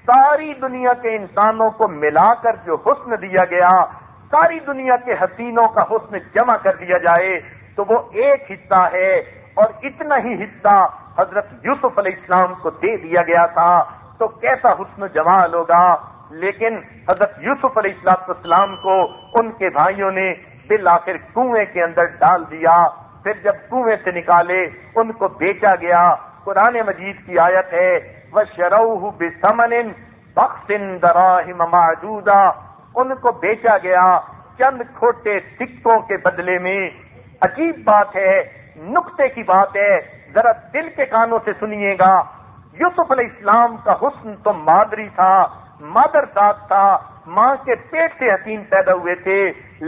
ساری دنیا کے انسانوں کو ملا کر جو حسن دیا گیا، ساری دنیا کے حسینوں کا حسن جمع کر دیا جائے تو وہ ایک حصہ ہے، اور اتنا ہی حصہ حضرت یوسف علیہ السلام کو دے دیا گیا تھا، تو کیسا حسن و جمال ہوگا۔ لیکن حضرت یوسف علیہ السلام کو ان کے بھائیوں نے بالآخر کنویں کے اندر ڈال دیا، پھر جب کنویں سے نکالے ان کو بیچا گیا۔ قرآن مجید کی آیت ہے وَشَرَوْهُ بِثَمَنٍ بَخْسٍ دَرَاهِمَ مَعْدُودَةٍ ان کو بیچا گیا چند کھوٹے سکوں کے بدلے میں۔ عجیب بات ہے، نقطے کی بات ہے، ذرا دل کے کانوں سے سنیے گا۔ یوسف علیہ السلام کا حسن تو مادری تھا، مادر ذات تھا، ماں کے پیٹ سے حسین پیدا ہوئے تھے،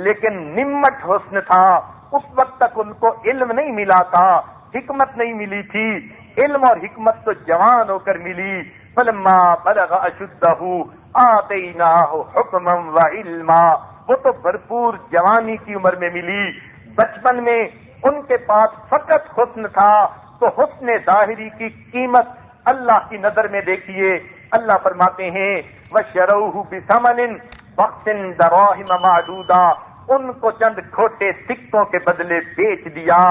لیکن نمٹ حسن تھا، اس وقت تک ان کو علم نہیں ملا تھا، حکمت نہیں ملی تھی، علم اور حکمت تو جوان ہو کر ملی. فلما بلغ اشدہ آتیناہ حکما وعلما، وہ تو بھرپور جوانی کی عمر میں ملی. بچپن میں ان کے پاس فقط حسن تھا، تو حسن ظاہری کی قیمت اللہ کی نظر میں دیکھیے. اللہ فرماتے ہیں وَشَرَوْهُ بِثَمَنٍ بَخْسٍ دَرَاهِمَ مَعْدُودًا، ان کو چند کھوٹے سکوں کے بدلے بیچ دیا.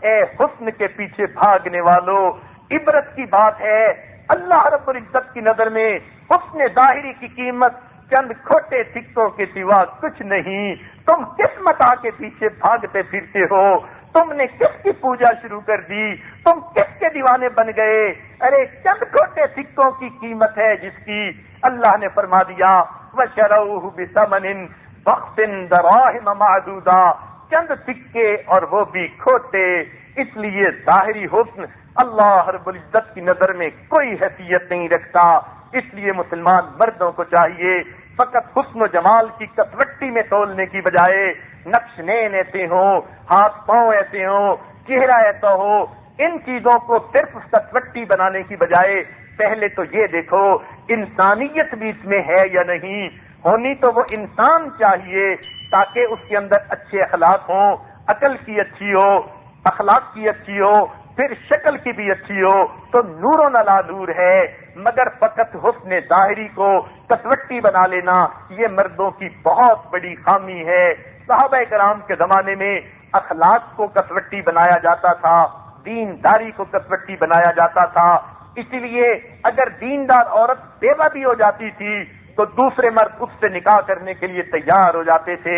اے حسن کے پیچھے بھاگنے والوں، عبرت کی بات ہے اللہ رب العزت کی نظر میں حسن ظاہری کی قیمت چند کھوٹے سکوں کے سوا کچھ نہیں. تم کس متاع کے پیچھے بھاگتے پھرتے ہو؟ تم نے کس کی پوجا شروع کر دی؟ تم کس کے دیوانے بن گئے؟ ارے چند کھوٹے سکوں کی قیمت ہے جس کی. اللہ نے فرما دیا وَشَرَوْهُ بِثَمَنٍ بَخْسٍ دَرَاهِمَ مَعْدُودًا، چند سکے اور وہ بھی کھوٹے. اس لیے ظاہری حسن اللہ رب العزت کی نظر میں کوئی حیثیت نہیں رکھتا. اس لیے مسلمان مردوں کو چاہیے فقط حسن و جمال کی کسوٹی میں تولنے کی بجائے نقش نین ایسے ہوں، ہاتھ پاؤں ایسے ہوں، چہرہ ایسا ہو، ان چیزوں کو صرف کسوٹی بنانے کی بجائے پہلے تو یہ دیکھو انسانیت بھی اس میں ہے یا نہیں. ہونی تو وہ انسان چاہیے تاکہ اس کے اندر اچھے اخلاق ہوں، عقل کی اچھی ہو، اخلاق کی اچھی ہو، پھر شکل کی بھی اچھی ہو تو نور و نلا نور ہے. مگر فقط حسن ظاہری کو کسوٹی بنا لینا یہ مردوں کی بہت بڑی خامی ہے. صحابہ کرام کے زمانے میں اخلاق کو کسوٹی بنایا جاتا تھا، دینداری کو کسوٹی بنایا جاتا تھا. اسی لیے اگر دیندار عورت بیوہ بھی ہو جاتی تھی تو دوسرے مرد اس سے نکاح کرنے کے لیے تیار ہو جاتے تھے،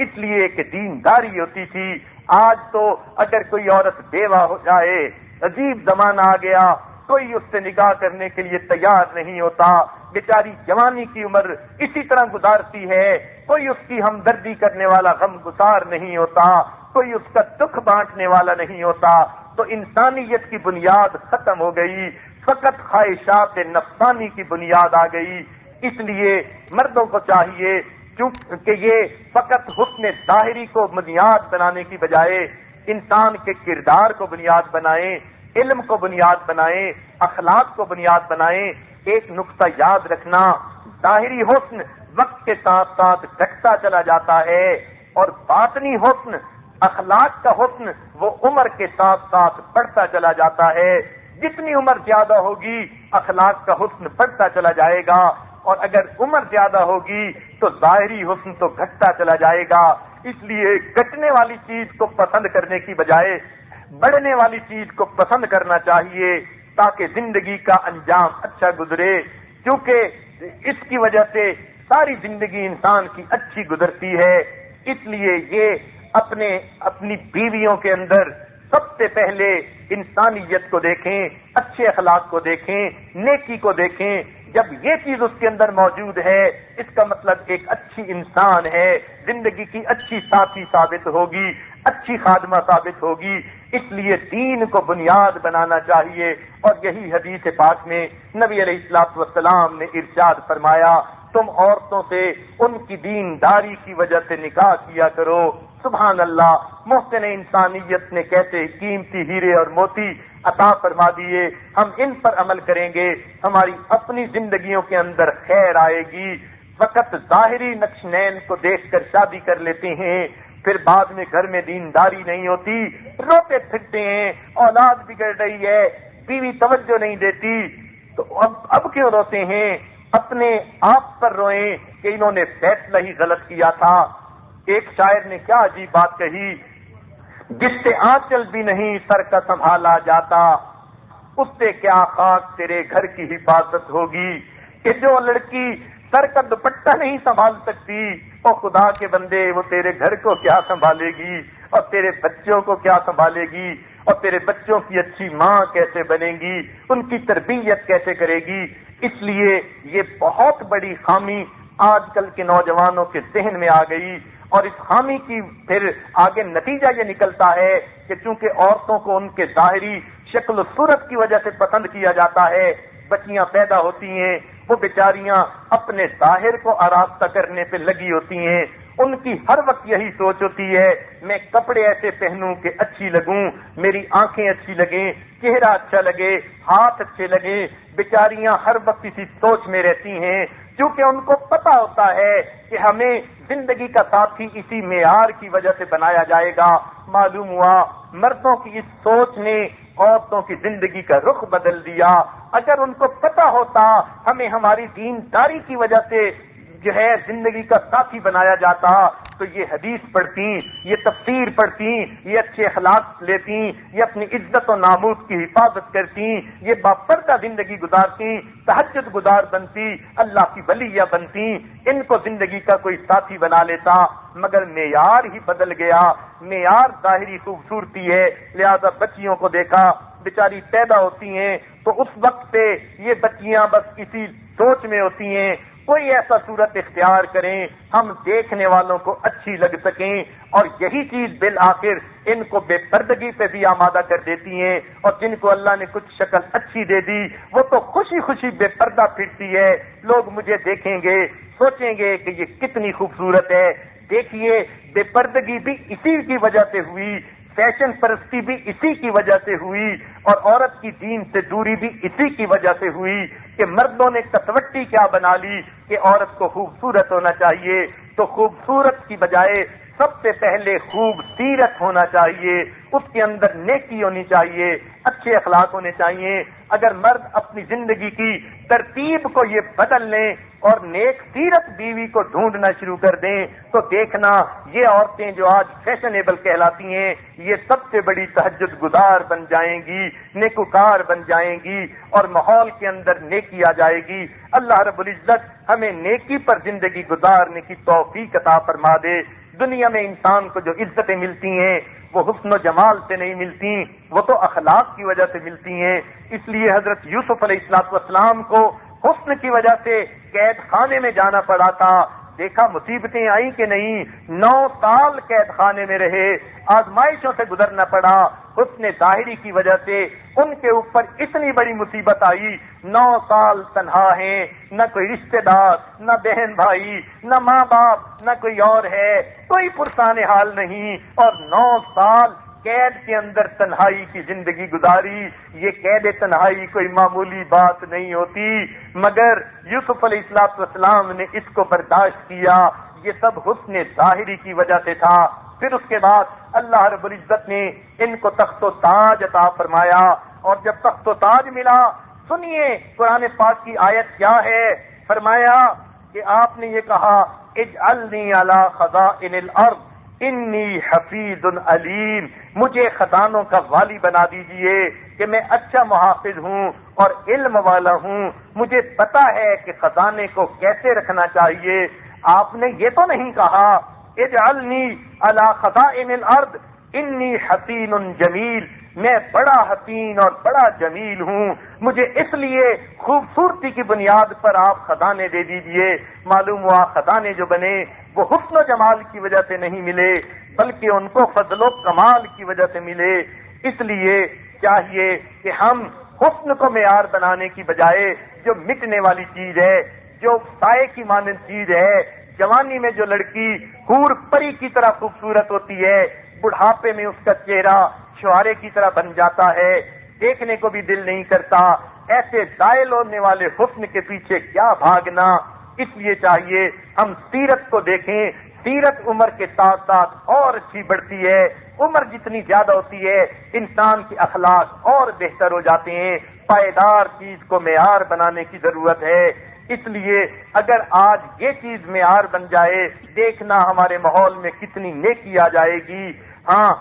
اس لیے کہ دینداری ہوتی تھی. آج تو اگر کوئی عورت بیوہ ہو جائے، عجیب زمانہ آ گیا، کوئی اس سے نکاح کرنے کے لیے تیار نہیں ہوتا. بیچاری جوانی کی عمر اسی طرح گزارتی ہے، کوئی اس کی ہمدردی کرنے والا غم گسار نہیں ہوتا، کوئی اس کا دکھ بانٹنے والا نہیں ہوتا. تو انسانیت کی بنیاد ختم ہو گئی، فقط خواہشات نفسانی کی بنیاد آ گئی. اس لیے مردوں کو چاہیے کیونکہ یہ فقط حسن ظاہری کو بنیاد بنانے کی بجائے انسان کے کردار کو بنیاد بنائیں، علم کو بنیاد بنائیں، اخلاق کو بنیاد بنائیں. ایک نقطہ یاد رکھنا، ظاہری حسن وقت کے ساتھ ساتھ گھٹتا چلا جاتا ہے اور باطنی حسن، اخلاق کا حسن وہ عمر کے ساتھ ساتھ بڑھتا چلا جاتا ہے. جتنی عمر زیادہ ہوگی اخلاق کا حسن بڑھتا چلا جائے گا، اور اگر عمر زیادہ ہوگی تو ظاہری حسن تو گھٹتا چلا جائے گا. اس لیے گھٹنے والی چیز کو پسند کرنے کی بجائے بڑھنے والی چیز کو پسند کرنا چاہیے تاکہ زندگی کا انجام اچھا گزرے. کیونکہ اس کی وجہ سے ساری زندگی انسان کی اچھی گزرتی ہے. اس لیے یہ اپنی بیویوں کے اندر سب سے پہلے انسانیت کو دیکھیں، اچھے اخلاق کو دیکھیں، نیکی کو دیکھیں. جب یہ چیز اس کے اندر موجود ہے اس کا مطلب ایک اچھی انسان ہے، زندگی کی اچھی ساتھی ثابت ہوگی، اچھی خادمہ ثابت ہوگی. اس لیے دین کو بنیاد بنانا چاہیے. اور یہی حدیث پاک میں نبی علیہ الصلوۃ والسلام نے ارشاد فرمایا تم عورتوں سے ان کی دینداری کی وجہ سے نکاح کیا کرو. سبحان اللہ، محسن انسانیت نے کیسے قیمتی ہیرے اور موتی عطا فرما دیے. ہم ان پر عمل کریں گے ہماری اپنی زندگیوں کے اندر خیر آئے گی. فقط ظاہری نقش نین کو دیکھ کر شادی کر لیتے ہیں، پھر بعد میں گھر میں دینداری نہیں ہوتی، روتے پھرتے ہیں، اولاد بگڑ رہی ہے، بیوی توجہ نہیں دیتی. تو اب کیوں روتے ہیں؟ اپنے آپ پر روئیں کہ انہوں نے فیصلہ ہی غلط کیا تھا. ایک شاعر نے کیا عجیب بات کہی، جس سے آنچل بھی نہیں سر کا سنبھالا جاتا اس سے کیا خاک تیرے گھر کی حفاظت ہوگی. کہ جو لڑکی سر کا دوپٹہ نہیں سنبھال سکتی اور خدا کے بندے وہ تیرے گھر کو کیا سنبھالے گی، اور تیرے بچوں کو کیا سنبھالے گی، اور تیرے بچوں کی اچھی ماں کیسے بنے گی، ان کی تربیت کیسے کرے گی. اس لیے یہ بہت بڑی خامی آج کل کے نوجوانوں کے ذہن میں آ گئی. اور اس خامی کی پھر آگے نتیجہ یہ نکلتا ہے کہ چونکہ عورتوں کو ان کے ظاہری شکل و صورت کی وجہ سے پسند کیا جاتا ہے، بچیاں پیدا ہوتی ہیں، وہ بیچاریاں اپنے ظاہر کو آراستہ کرنے پہ لگی ہوتی ہیں، ان کی ہر وقت یہی سوچ ہوتی ہے میں کپڑے ایسے پہنوں کہ اچھی لگوں، میری آنکھیں اچھی لگیں، چہرہ اچھا لگے، ہاتھ اچھے لگے. بیچاریاں ہر وقت اسی سوچ میں رہتی ہیں، کیونکہ ان کو پتا ہوتا ہے کہ ہمیں زندگی کا ساتھی اسی معیار کی وجہ سے بنایا جائے گا. معلوم ہوا مردوں کی اس سوچ نے عورتوں کی زندگی کا رخ بدل دیا. اگر ان کو پتا ہوتا ہمیں ہماری دینداری کی وجہ سے جو ہے زندگی کا ساتھی بنایا جاتا تو یہ حدیث پڑھتی، یہ تفسیر پڑھتی، یہ اچھے اخلاق لیتی، یہ اپنی عزت و ناموس کی حفاظت کرتی، یہ باپردہ زندگی گزارتی، تہجد گزار بنتی، اللہ کی ولیہ بنتی، ان کو زندگی کا کوئی ساتھی بنا لیتا. مگر معیار ہی بدل گیا. معیار ظاہری خوبصورتی ہے، لہذا بچیوں کو دیکھا بیچاری پیدا ہوتی ہیں تو اس وقت سے یہ بچیاں بس اسی سوچ میں ہوتی ہیں کوئی ایسا صورت اختیار کریں ہم دیکھنے والوں کو اچھی لگ سکیں، اور یہی چیز بالآخر ان کو بے پردگی پہ بھی آمادہ کر دیتی ہیں. اور جن کو اللہ نے کچھ شکل اچھی دے دی وہ تو خوشی خوشی بے پردہ پھرتی ہے. لوگ مجھے دیکھیں گے سوچیں گے کہ یہ کتنی خوبصورت ہے. دیکھیے بے پردگی بھی اسی کی وجہ سے ہوئی، فیشن پرستی بھی اسی کی وجہ سے ہوئی، اور عورت کی دین سے دوری بھی اسی کی وجہ سے ہوئی کہ مردوں نے کسوٹی کیا بنا لی کہ عورت کو خوبصورت ہونا چاہیے. تو خوبصورت کی بجائے سب سے پہلے خوب سیرت ہونا چاہیے، اس کے اندر نیکی ہونی چاہیے، اچھے اخلاق ہونے چاہیے. اگر مرد اپنی زندگی کی ترتیب کو یہ بدل لیں اور نیک سیرت بیوی کو ڈھونڈنا شروع کر دیں تو دیکھنا یہ عورتیں جو آج فیشنیبل کہلاتی ہیں یہ سب سے بڑی تہجد گزار بن جائیں گی، نیکوکار بن جائیں گی، اور ماحول کے اندر نیکی آ جائے گی. اللہ رب العزت ہمیں نیکی پر زندگی گزارنے کی توفیق عطا فرما دے. دنیا میں انسان کو جو عزتیں ملتی ہیں وہ حسن و جمال سے نہیں ملتی، وہ تو اخلاق کی وجہ سے ملتی ہیں. اس لیے حضرت یوسف علیہ السلام کو حسن کی وجہ سے قید خانے میں جانا پڑا تھا. دیکھا مصیبتیں آئیں کہ نہیں، 9 سال قید خانے میں رہے، آزمائشوں سے گزرنا پڑا. حسن ظاہری کی وجہ سے ان کے اوپر اتنی بڑی مصیبت آئی، 9 سال تنہا ہیں، نہ کوئی رشتہ دار، نہ بہن بھائی، نہ ماں باپ، نہ کوئی اور ہے، کوئی پرسان حال نہیں، اور 9 سال قید کے اندر تنہائی کی زندگی گزاری. یہ قید تنہائی کوئی معمولی بات نہیں ہوتی، مگر یوسف علیہ السلام نے اس کو برداشت کیا. یہ سب حسن ظاہری کی وجہ سے تھا. پھر اس کے بعد اللہ رب العزت نے ان کو تخت و تاج عطا فرمایا، اور جب تخت و تاج ملا سنیے قرآن پاک کی آیت کیا ہے. فرمایا کہ آپ نے یہ کہا اجعلنی علی خزائن الارض انی حفیظ علیم، مجھے خزانوں کا والی بنا دیجئے کہ میں اچھا محافظ ہوں اور علم والا ہوں، مجھے پتا ہے کہ خزانے کو کیسے رکھنا چاہیے. آپ نے یہ تو نہیں کہا اجعلنی علی خزائن الارض انی حسین جمیل، میں بڑا حسین اور بڑا جمیل ہوں، مجھے اس لیے خوبصورتی کی بنیاد پر آپ خزانے دے دیجئے. معلوم ہوا خزانے جو بنے وہ حسن و جمال کی وجہ سے نہیں ملے بلکہ ان کو فضل و کمال کی وجہ سے ملے. اس لیے چاہیے کہ ہم حسن کو معیار بنانے کی بجائے جو مٹنے والی چیز ہے، جو سائے کی مانند چیز ہے، جوانی میں جو لڑکی حور پری کی طرح خوبصورت ہوتی ہے بڑھاپے میں اس کا چہرہ شعارے کی طرح بن جاتا ہے، دیکھنے کو بھی دل نہیں کرتا. ایسے زائل ہونے والے حسن کے پیچھے کیا بھاگنا. اس لیے چاہیے ہم سیرت کو دیکھیں. سیرت عمر کے ساتھ ساتھ اور اچھی بڑھتی ہے، عمر جتنی زیادہ ہوتی ہے انسان کے اخلاق اور بہتر ہو جاتے ہیں. پائیدار چیز کو معیار بنانے کی ضرورت ہے. اس لیے اگر آج یہ چیز معیار بن جائے دیکھنا ہمارے ماحول میں کتنی نیکی آ جائے گی. ہاں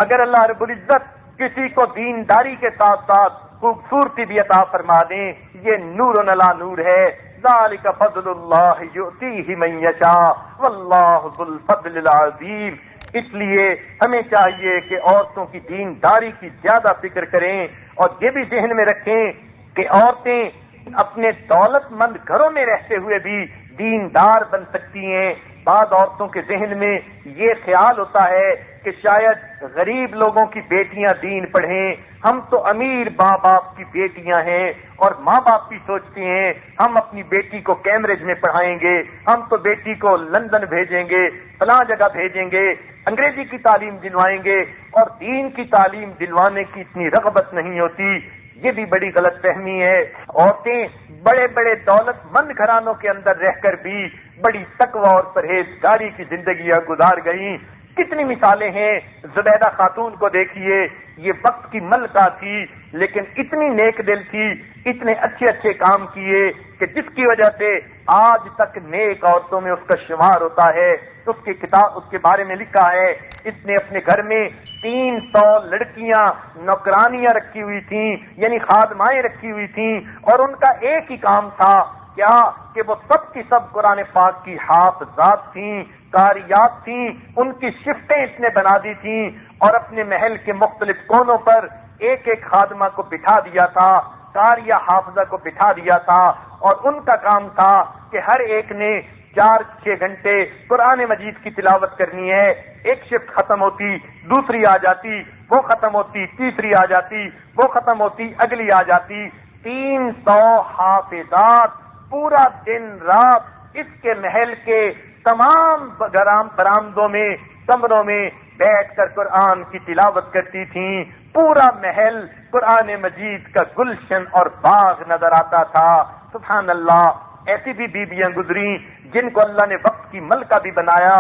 اگر اللہ رب العزت کسی کو دینداری کے ساتھ ساتھ خوبصورتی بھی عطا فرما دیں یہ نور علی نور ہے. ذالک فضل اللہ یؤتیہ من یشاء واللہ ذو الفضل العظیم. اس لیے ہمیں چاہیے کہ عورتوں کی دینداری کی زیادہ فکر کریں اور یہ بھی ذہن میں رکھیں کہ عورتیں اپنے دولت مند گھروں میں رہتے ہوئے بھی دیندار بن سکتی ہیں. بعض عورتوں کے ذہن میں یہ خیال ہوتا ہے کہ شاید غریب لوگوں کی بیٹیاں دین پڑھیں، ہم تو امیر ماں باپ کی بیٹیاں ہیں، اور ماں باپ بھی سوچتے ہیں ہم اپنی بیٹی کو کیمبرج میں پڑھائیں گے، ہم تو بیٹی کو لندن بھیجیں گے، فلاں جگہ بھیجیں گے، انگریزی کی تعلیم دلوائیں گے، اور دین کی تعلیم دلوانے کی اتنی رغبت نہیں ہوتی۔ یہ بھی بڑی غلط فہمی ہے۔ عورتیں بڑے بڑے دولت مند گھرانوں کے اندر رہ کر بھی بڑی تقوی اور پرہیزگاری کی زندگیاں گزار گئیں۔ کتنی مثالیں ہیں، زبیدہ خاتون کو دیکھیے، یہ وقت کی ملکہ تھی لیکن اتنی نیک دل تھی، اتنے اچھے اچھے کام کیے کہ جس کی وجہ سے آج تک نیک عورتوں میں اس کا شمار ہوتا ہے۔ اس کی کتاب اس کے بارے میں لکھا ہے، اس نے اپنے گھر میں 300 لڑکیاں نوکرانیاں رکھی ہوئی تھیں، یعنی خادمائیں رکھی ہوئی تھیں، اور ان کا ایک ہی کام تھا کیا کہ وہ سب کی سب قرآن پاک کی حافظات تھیں، قاریات تھیں، ان کی شفٹیں اس نے بنا دی تھیں، اور اپنے محل کے مختلف کونوں پر ایک ایک خادمہ کو بٹھا دیا تھا، قاریہ حافظہ کو بٹھا دیا تھا، اور ان کا کام تھا کہ ہر ایک نے 4-6 گھنٹے قرآن مجید کی تلاوت کرنی ہے۔ ایک شفٹ ختم ہوتی، دوسری آ جاتی، وہ ختم ہوتی، تیسری آ جاتی، وہ ختم ہوتی، اگلی آ جاتی۔ 300 حافظات پورا دن رات اس کے محل کے تمام برآمدوں میں، کمروں میں بیٹھ کر قرآن کی تلاوت کرتی تھیں۔ پورا محل قرآن مجید کا گلشن اور باغ نظر آتا تھا۔ سبحان اللہ، ایسی بھی بیویاں گزری جن کو اللہ نے وقت کی ملکہ بھی بنایا،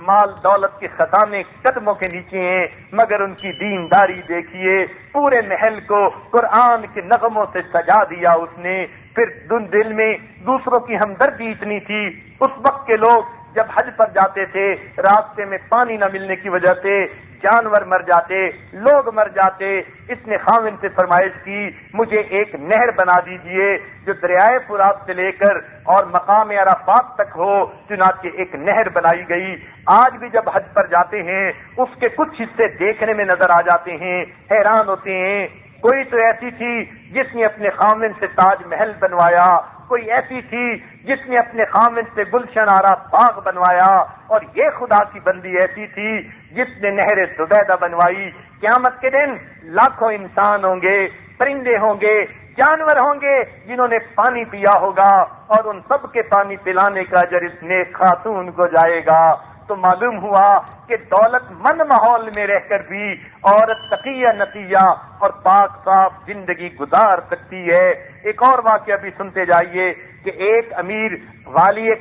مال دولت کے خزانے قدموں کے نیچے ہیں، مگر ان کی دینداری دیکھیے، پورے محل کو قرآن کے نغموں سے سجا دیا اس نے۔ پھر دل میں دوسروں کی ہمدردی اتنی تھی، اس وقت کے لوگ جب حج پر جاتے تھے، راستے میں پانی نہ ملنے کی وجہ سے جانور مر جاتے، لوگ مر جاتے، اس نے خاوند سے فرمائش کی مجھے ایک نہر بنا دیجئے جو دریائے فرات سے لے کر اور مقام عرفات تک ہو۔ چنانچہ ایک نہر بنائی گئی۔ آج بھی جب حج پر جاتے ہیں اس کے کچھ حصے دیکھنے میں نظر آ جاتے ہیں، حیران ہوتے ہیں۔ کوئی تو ایسی تھی جس نے اپنے خاوند سے تاج محل بنوایا، کوئی ایسی تھی جس نے اپنے خاوند سے گلشن آرا باغ بنوایا، اور یہ خدا کی بندی ایسی تھی جس نے نہر زبیدہ بنوائی۔ قیامت کے دن لاکھوں انسان ہوں گے، پرندے ہوں گے، جانور ہوں گے جنہوں نے پانی پیا ہوگا، اور ان سب کے پانی پلانے کا اجر اس نیک خاتون کو جائے گا۔ تو معلوم ہوا کہ دولت مند ماحول میں رہ کر بھی عورت تقیہ نتیہ اور پاک صاف زندگی گزار سکتی ہے۔ ایک اور واقعہ بھی سنتے جائیے کہ ایک امیر والی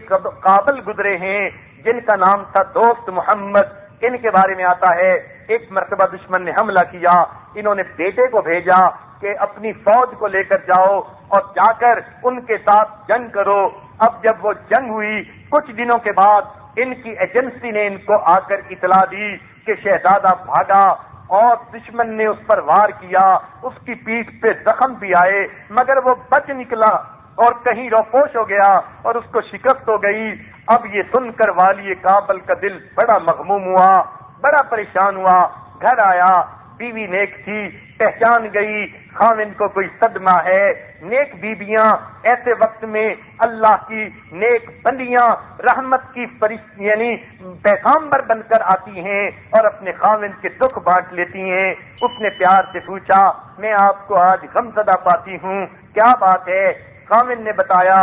کابل گزرے ہیں جن کا نام تھا دوست محمد۔ ان کے بارے میں آتا ہے ایک مرتبہ دشمن نے حملہ کیا، انہوں نے بیٹے کو بھیجا کہ اپنی فوج کو لے کر جاؤ اور جا کر ان کے ساتھ جنگ کرو۔ اب جب وہ جنگ ہوئی، کچھ دنوں کے بعد ان کی ایجنسی نے ان کو آ کر اطلاع دی کہ شہزادہ بھاگا، اور دشمن نے اس پر وار کیا، اس کی پیٹھ پہ زخم بھی آئے، مگر وہ بچ نکلا اور کہیں روپوش ہو گیا اور اس کو شکست ہو گئی۔ اب یہ سن کر والی کابل کا دل بڑا مغموم ہوا، بڑا پریشان ہوا، گھر آیا، بیوی نیک تھی، پہچان گئی خاوند کو کوئی صدمہ ہے۔ نیک بیویاں ایسے وقت میں اللہ کی نیک بندیاں رحمت کی یعنی پیغامبر بن کر آتی ہیں اور اپنے خاوند کے دکھ بانٹ لیتی ہیں۔ اس نے پیار سے پوچھا میں آپ کو آج غمزدہ پاتی ہوں، کیا بات ہے؟ خاوند نے بتایا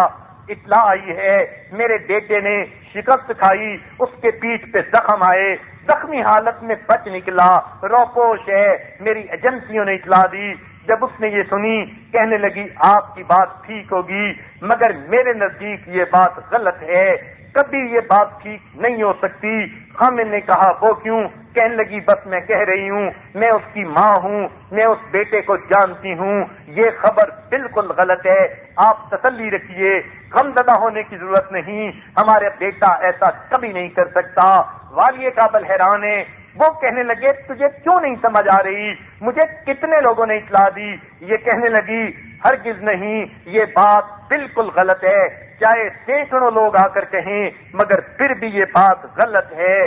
اطلاع آئی ہے میرے بیٹے نے شکست کھائی، اس کے پیٹھ پہ زخم آئے، زخمی حالت میں بچ نکلا، روپوش ہے، میری ایجنسیوں نے اطلاع دی۔ جب اس نے یہ سنی کہنے لگی آپ کی بات ٹھیک ہوگی، مگر میرے نزدیک یہ بات غلط ہے، کبھی یہ بات ٹھیک نہیں ہو سکتی۔ ہم نے کہا وہ کیوں؟ کہنے لگی بس میں کہہ رہی ہوں، میں اس کی ماں ہوں، میں اس بیٹے کو جانتی ہوں، یہ خبر بالکل غلط ہے، آپ تسلی رکھیے، غمزدہ ہونے کی ضرورت نہیں، ہمارا بیٹا ایسا کبھی نہیں کر سکتا۔ والی کابل حیران ہے، وہ کہنے لگے تجھے کیوں نہیں سمجھ آ رہی؟ مجھے کتنے لوگوں نے اطلاع دی؟ یہ کہنے لگی ہرگز نہیں، یہ بات بالکل غلط ہے، چاہے سینکڑوں لوگ آ کر کہیں مگر پھر بھی یہ بات غلط ہے۔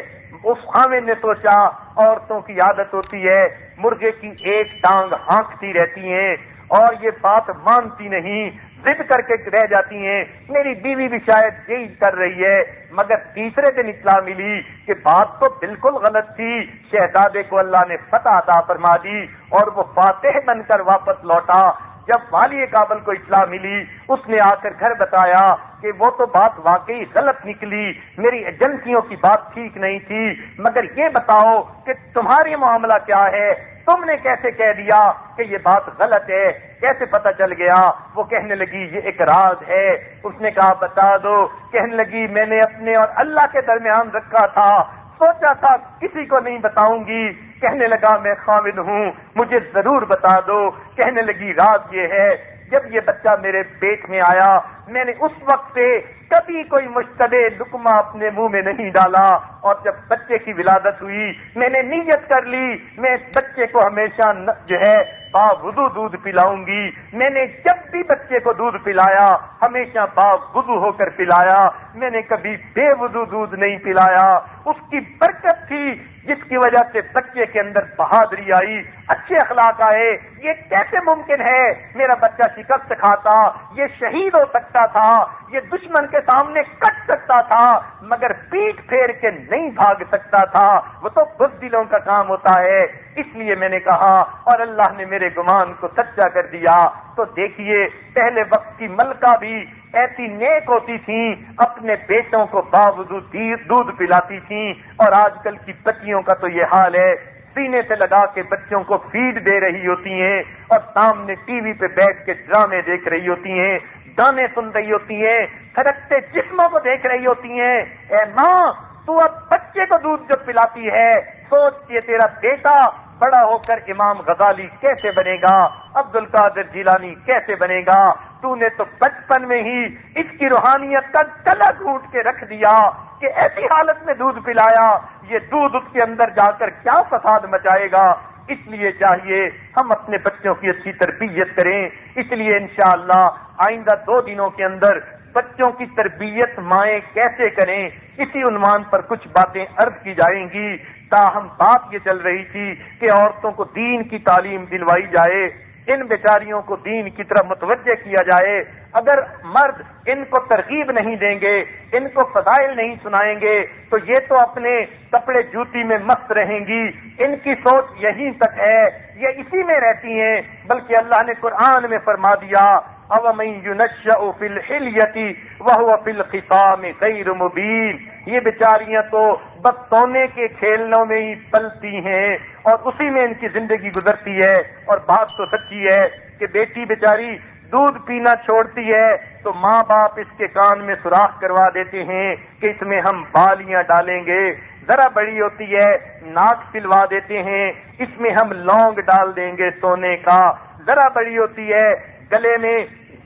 اس خاوند نے سوچا عورتوں کی عادت ہوتی ہے مرغے کی ایک ٹانگ ہانکتی رہتی ہیں اور یہ بات مانتی نہیں، ضد کر کے رہ جاتی ہیں، میری بیوی بھی شاید یہی کر رہی ہے، مگر تیسرے دن اطلاع ملی کہ بات تو بالکل غلط تھی، شہزادے کو اللہ نے فتح عطا فرما دی اور وہ فاتح بن کر واپس لوٹا۔ جب والی کابل کو اطلاع ملی، اس نے آ کر گھر بتایا کہ وہ تو بات واقعی غلط نکلی، میری ایجنسیوں کی بات ٹھیک نہیں تھی، مگر یہ بتاؤ کہ تمہاری معاملہ کیا ہے، تم نے کیسے کہہ دیا کہ یہ بات غلط ہے، کیسے پتہ چل گیا؟ وہ کہنے لگی یہ ایک راز ہے۔ اس نے کہا بتا دو۔ کہنے لگی میں نے اپنے اور اللہ کے درمیان رکھا تھا، سوچا تھا کسی کو نہیں بتاؤں گی۔ کہنے لگا میں خامد ہوں، مجھے ضرور بتا دو۔ کہنے لگی راز یہ ہے، جب یہ بچہ میرے پیٹ میں آیا میں نے اس وقت سے کبھی کوئی مشتبہ لقمہ اپنے منہ میں نہیں ڈالا، اور جب بچے کی ولادت ہوئی میں نے نیت کر لی میں اس بچے کو ہمیشہ جو ہے باوضو دودھ پلاؤں گی۔ میں نے جب بھی بچے کو دودھ پلایا ہمیشہ باوضو ہو کر پلایا، میں نے کبھی بے وضو دودھ نہیں پلایا۔ اس کی برکت تھی جس کی وجہ سے بچے کے اندر بہادری آئی، اچھے اخلاق آئے۔ یہ کیسے ممکن ہے میرا بچہ شکست کھاتا، یہ شہید ہو سکتا تھا، یہ دشمن کے سامنے کٹ سکتا تھا، مگر پیٹھ پھیر کے نہیں بھاگ سکتا تھا، وہ تو بزدلوں کا کام ہوتا ہے۔ اس لیے میں نے کہا اور اللہ نے میرے گمان کو سچا کر دیا۔ تو دیکھیے پہلے وقت کی ملکہ بھی ایسی نیک ہوتی تھیں، اپنے بیٹوں کو باوضو دودھ پلاتی تھیں، اور آج کل کی بچیوں کا تو یہ حال ہے، سینے سے لگا کے بچوں کو فیڈ دے رہی ہوتی ہیں اور سامنے ٹی وی پہ بیٹھ کے ڈرامے دیکھ رہی ہوتی ہیں، گانے سن رہی ہوتی ہیں، تھرکتے جسموں کو دیکھ رہی ہوتی ہیں۔ اے ماں تو اب بچے کو دودھ جو پلاتی ہے، سوچ یہ تیرا بیٹا بڑا ہو کر امام غزالی کیسے بنے گا، عبد القادر جیلانی کیسے بنے گا؟ تو نے تو بچپن میں ہی اس کی روحانیت کا گلا گھونٹ کے رکھ دیا کہ ایسی حالت میں دودھ پلایا، یہ دودھ اس کے اندر جا کر کیا فساد مچائے گا۔ اس لیے چاہیے ہم اپنے بچوں کی اچھی تربیت کریں۔ اس لیے انشاءاللہ آئندہ 2 دنوں کے اندر بچوں کی تربیت مائیں کیسے کریں، اسی عنوان پر کچھ باتیں عرض کی جائیں گی۔ تاہم بات یہ چل رہی تھی کہ عورتوں کو دین کی تعلیم دلوائی جائے، ان بیچاریوں کو دین کی طرف متوجہ کیا جائے۔ اگر مرد ان کو ترغیب نہیں دیں گے، ان کو فضائل نہیں سنائیں گے، تو یہ تو اپنے کپڑے جوتی میں مست رہیں گی۔ ان کی سوچ یہیں تک ہے، یہ اسی میں رہتی ہیں، بلکہ اللہ نے قرآن میں فرما دیا أَوَمَن يُنَشَّأُ فِي الْحِلْيَةِ وَهُوَ فِي الْخِصَامِ غَيْرُ مُبِينٍ۔ یہ بیچاریاں تو بس سونے کے کھیلنوں میں ہی پلتی ہیں اور اسی میں ان کی زندگی گزرتی ہے۔ اور بات تو سچی ہے کہ بیٹی بیچاری دودھ پینا چھوڑتی ہے تو ماں باپ اس کے کان میں سوراخ کروا دیتے ہیں کہ اس میں ہم بالیاں ڈالیں گے، ذرا بڑی ہوتی ہے ناک سلوا دیتے ہیں اس میں ہم لونگ ڈال دیں گے سونے کا، ذرا بڑی ہوتی ہے گلے میں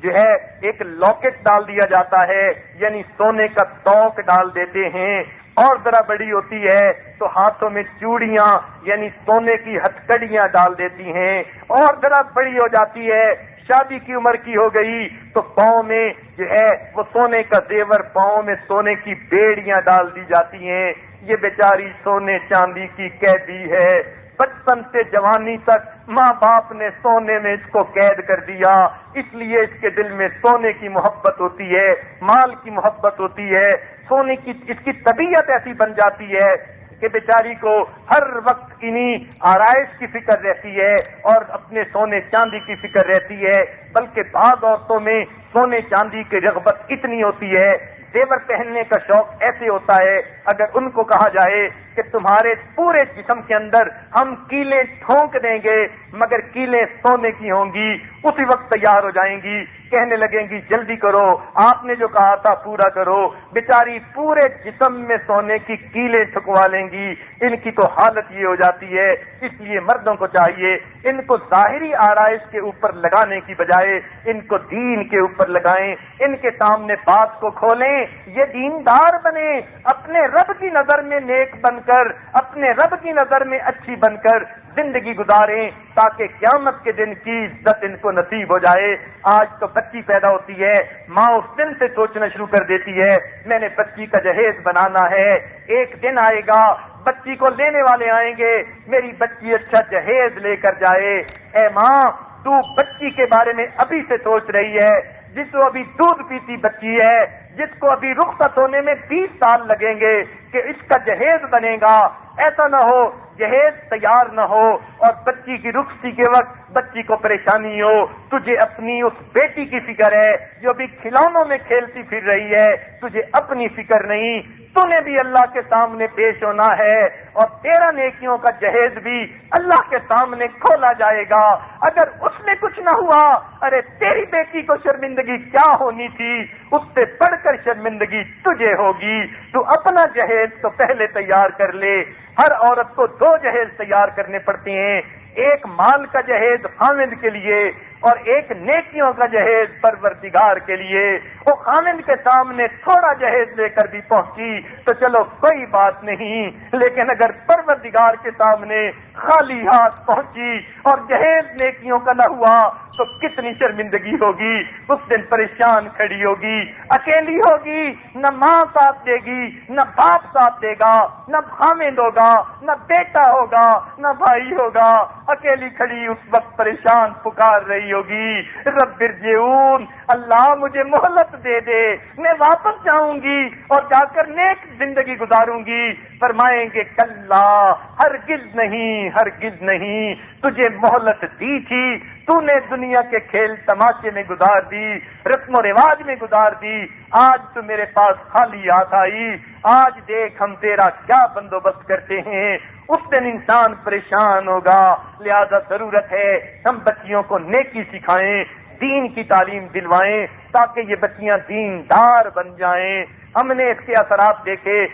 جو ہے ایک لاکٹ ڈال دیا جاتا ہے، یعنی سونے کا توق ڈال دیتے ہیں، اور ذرا بڑی ہوتی ہے تو ہاتھوں میں چوڑیاں یعنی سونے کی ہتھکڑیاں ڈال دیتی ہیں، اور ذرا بڑی ہو جاتی ہے شادی کی عمر کی ہو گئی تو پاؤں میں جو ہے وہ سونے کا زیور، پاؤں میں سونے کی بیڑیاں ڈال دی جاتی ہیں۔ یہ بیچاری سونے چاندی کی قیدی ہے، بچپن سے جوانی تک ماں باپ نے سونے میں اس کو قید کر دیا، اس لیے اس کے دل میں سونے کی محبت ہوتی ہے، مال کی محبت ہوتی ہے، سونے کی اس کی طبیعت ایسی بن جاتی ہے کہ بیچاری کو ہر وقت انہی آرائش کی فکر رہتی ہے اور اپنے سونے چاندی کی فکر رہتی ہے، بلکہ بعض عورتوں میں سونے چاندی کی رغبت اتنی ہوتی ہے، زیور پہننے کا شوق ایسے ہوتا ہے، اگر ان کو کہا جائے کہ تمہارے پورے جسم کے اندر ہم کیلیں ٹھونک دیں گے مگر کیلیں سونے کی ہوں گی، اسی وقت تیار ہو جائیں گی، کہنے لگیں گی جلدی کرو، آپ نے جو کہا تھا پورا کرو۔ بیچاری پورے جسم میں سونے کی کیلیں ٹھکوا لیں گی، ان کی تو حالت یہ ہو جاتی ہے۔ اس لیے مردوں کو چاہیے ان کو ظاہری آرائش کے اوپر لگانے کی بجائے ان کو دین کے اوپر لگائیں، ان کے سامنے بات کو کھولیں، یہ دیندار بنے، اپنے رب کی نظر میں نیک بن کر، اپنے رب کی نظر میں اچھی بن کر زندگی گزاریں تاکہ قیامت کے دن کی عزت ان کو نصیب ہو جائے۔ آج تو بچی پیدا ہوتی ہے، ماں اس دن سے سوچنا شروع کر دیتی ہے میں نے بچی کا جہیز بنانا ہے، ایک دن آئے گا بچی کو لینے والے آئیں گے، میری بچی اچھا جہیز لے کر جائے۔ اے ماں تو بچی کے بارے میں ابھی سے سوچ رہی ہے، جس کو ابھی دودھ پیتی بچی ہے، جس کو ابھی رخصت ہونے میں 20 سال لگیں گے کہ اس کا جہیز بنے گا، ایسا نہ ہو جہیز تیار نہ ہو اور بچی کی رخصتی کے وقت بچی کو پریشانی ہو۔ تجھے اپنی اس بیٹی کی فکر ہے جو ابھی کھلونوں میں کھیلتی پھر رہی ہے، تجھے اپنی فکر نہیں۔ تو نے بھی اللہ کے سامنے پیش ہونا ہے اور تیرا نیکیوں کا جہیز بھی اللہ کے سامنے کھولا جائے گا۔ اگر اس میں کچھ نہ ہوا، ارے تیری بیٹی کو شرمندگی کیا ہونی تھی، اس سے بڑھ کر شرمندگی تجھے ہوگی۔ تو اپنا جہیز تو پہلے تیار کر لے۔ ہر عورت کو 2 جہیز تیار کرنے پڑتے ہیں، ایک مال کا جہیز خاوند کے لیے اور ایک نیکیوں کا جہیز پروردگار کے لیے۔ وہ خاوند کے سامنے تھوڑا جہیز لے کر بھی پہنچی تو چلو کوئی بات نہیں، لیکن اگر پروردگار کے سامنے خالی ہاتھ پہنچی اور جہیز نیکیوں کا نہ ہوا تو کتنی شرمندگی ہوگی۔ اس دن پریشان کھڑی ہوگی، اکیلی ہوگی، نہ ماں ساتھ دے گی، نہ باپ ساتھ دے گا، نہ خاوند ہوگا، نہ بیٹا ہوگا، نہ بھائی ہوگا، اکیلی کھڑی اس وقت پریشان پکار رہی ہوگی، رب ارجعون، اللہ مجھے مہلت دے دے، میں واپس جاؤں گی اور جا کر نیک زندگی گزاروں گی۔ فرمائیں گے کلا، ہرگز نہیں، ہرگز نہیں، تجھے مہلت دی تھی، تو نے دنیا کے کھیل تماشے میں گزار دی، رسم و رواج میں گزار دی، آج تو میرے پاس خالی ہاتھ آئی، آج دیکھ ہم تیرا کیا بندوبست کرتے ہیں۔ اس دن انسان پریشان ہوگا، لہذا ضرورت ہے ہم بچیوں کو نیکی سکھائیں، دین کی تعلیم دلوائیں تاکہ یہ بچیاں دیندار بن جائیں۔ ہم نے اس کے اثرات دیکھے،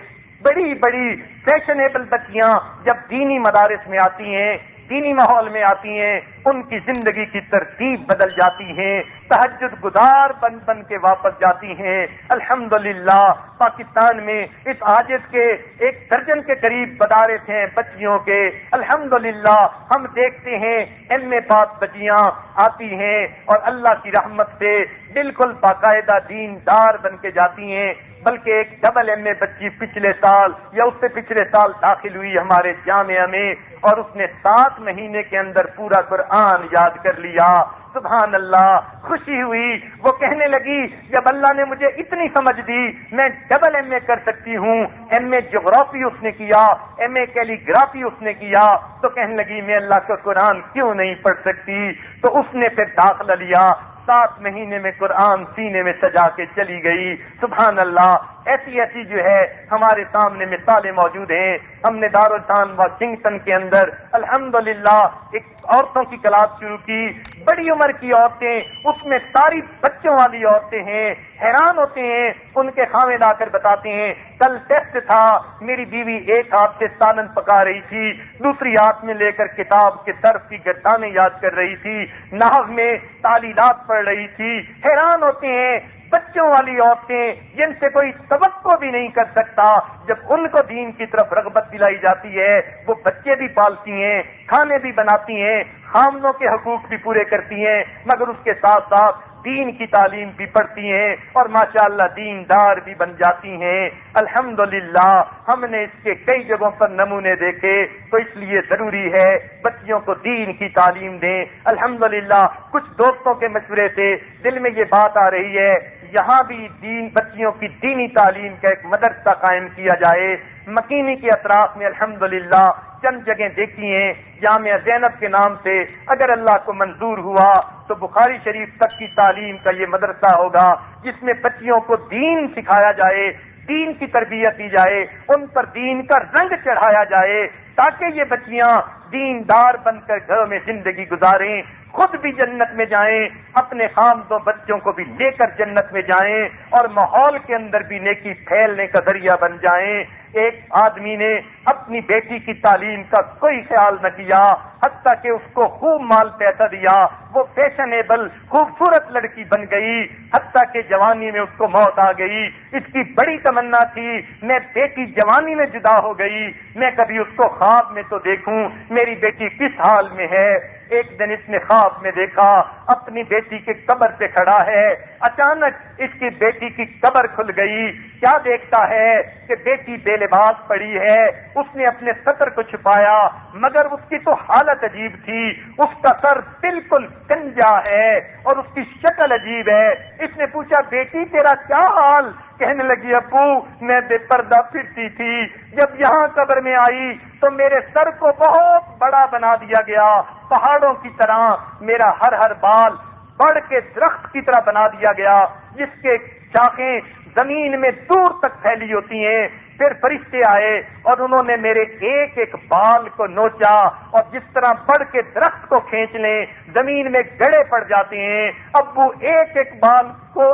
بڑی بڑی فیشنیبل بچیاں جب دینی مدارس میں آتی ہیں، دینی ماحول میں آتی ہیں، ان کی زندگی کی ترتیب بدل جاتی ہے، تہجد گزار بن بن کے واپس جاتی ہیں۔ الحمدللہ پاکستان میں اس عاجز کے 1 درجن کے قریب مدارس ہیں بچیوں کے۔ الحمدللہ ہم دیکھتے ہیں ایم اے پاس بچیاں آتی ہیں اور اللہ کی رحمت سے بالکل باقاعدہ دیندار بن کے جاتی ہیں، بلکہ ایک ڈبل ایم اے بچی پچھلے سال یا اس سے پچھلے سال داخل ہوئی ہمارے جامعہ میں اور اس نے 7 مہینے کے اندر پورا قرآن یاد کر لیا۔ سبحان اللہ، خوشی ہوئی۔ وہ کہنے لگی جب اللہ نے مجھے اتنی سمجھ دی میں ڈبل ایم اے کر سکتی ہوں، ایم اے جغرافی اس نے کیا، ایم اے کیلیگرافی اس نے کیا، تو کہنے لگی میں اللہ کا قرآن کیوں نہیں پڑھ سکتی۔ تو اس نے پھر داخلہ لیا، 7 مہینے میں قرآن سینے میں سجا کے چلی گئی۔ سبحان اللہ، ایسی ایسی جو ہے ہمارے سامنے مثالیں موجود ہیں۔ ہم نے دارالفنون واشنگٹن کے اندر الحمدللہ ایک عورتوں کی کلاس شروع کی، بڑی عمر کی عورتیں، اس میں ساری بچوں والی عورتیں ہیں، حیران ہوتے ہیں، ان کے خاوند آ کر بتاتے ہیں کل ٹیسٹ تھا، میری بیوی ایک ہاتھ سے سالن پکا رہی تھی، دوسری ہاتھ میں لے کر کتاب کے طرف کی گردانیں یاد کر رہی تھی، نحو میں تعلیلات پڑھ رہی تھی۔ حیران ہوتے ہیں بچوں والی عورتیں جن سے کوئی توقع بھی نہیں کر سکتا، جب ان کو دین کی طرف رغبت دلائی جاتی ہے وہ بچے بھی پالتی ہیں، کھانے بھی بناتی ہیں، خامنوں کے حقوق بھی پورے کرتی ہیں، مگر اس کے ساتھ ساتھ دین کی تعلیم بھی پڑھتی ہیں اور ماشاءاللہ دیندار بھی بن جاتی ہیں۔ الحمدللہ ہم نے اس کے کئی جگہوں پر نمونے دیکھے، تو اس لیے ضروری ہے بچیوں کو دین کی تعلیم دیں۔ الحمدللہ کچھ دوستوں کے مشورے سے دل میں یہ بات آ رہی ہے یہاں بھی بچیوں کی دینی تعلیم کا ایک مدرسہ قائم کیا جائے۔ مکینی کے اطراف میں الحمدللہ چند جگہیں دیکھی ہیں، جامعہ زینب کے نام سے، اگر اللہ کو منظور ہوا تو بخاری شریف تک کی تعلیم کا یہ مدرسہ ہوگا جس میں بچیوں کو دین سکھایا جائے، دین کی تربیت دی جائے، ان پر دین کا رنگ چڑھایا جائے تاکہ یہ بچیاں دیندار بن کر گھروں میں زندگی گزاریں، خود بھی جنت میں جائیں، اپنے خامدوں بچوں کو بھی لے کر جنت میں جائیں اور ماحول کے اندر بھی نیکی پھیلنے کا ذریعہ بن جائیں۔ ایک آدمی نے اپنی بیٹی کی تعلیم کا کوئی خیال نہ کیا، حتیٰ کہ اس کو خوب مال پیسہ دیا، وہ فیشنیبل خوبصورت لڑکی بن گئی، حتیٰ کہ جوانی میں اس کو موت آ گئی۔ اس کی بڑی تمنا تھی میں بیٹی جوانی میں جدا ہو گئی، میں کبھی اس کو خواب میں تو دیکھوں میری بیٹی کس حال میں ہے۔ ایک دن اس نے خواب میں دیکھا اپنی بیٹی کی قبر پہ کھڑا ہے، اچانک اس کی بیٹی کی قبر کھل گئی، کیا دیکھتا ہے کہ بیٹی بے لباس پڑی ہے، اس نے اپنے سطر کو چھپایا مگر اس کی تو حالت عجیب تھی، اس کا سر بالکل گنجا ہے اور اس کی شکل عجیب ہے۔ اس نے پوچھا بیٹی تیرا کیا حال؟ کہنے لگی ابو میں بے پردہ پھرتی تھی، جب یہاں قبر میں آئی تو میرے سر کو بہت بڑا بنا دیا گیا، پہاڑوں کی طرح میرا ہر بال بڑھ کے درخت کی طرح بنا دیا گیا جس کے شاخیں زمین میں دور تک پھیلی ہوتی ہیں۔ پھر فرشتے آئے اور انہوں نے میرے ایک ایک بال کو نوچا، اور جس طرح بڑھ کے درخت کو کھینچ لیں زمین میں گڑے پڑ جاتے ہیں، ابو ایک ایک بال کو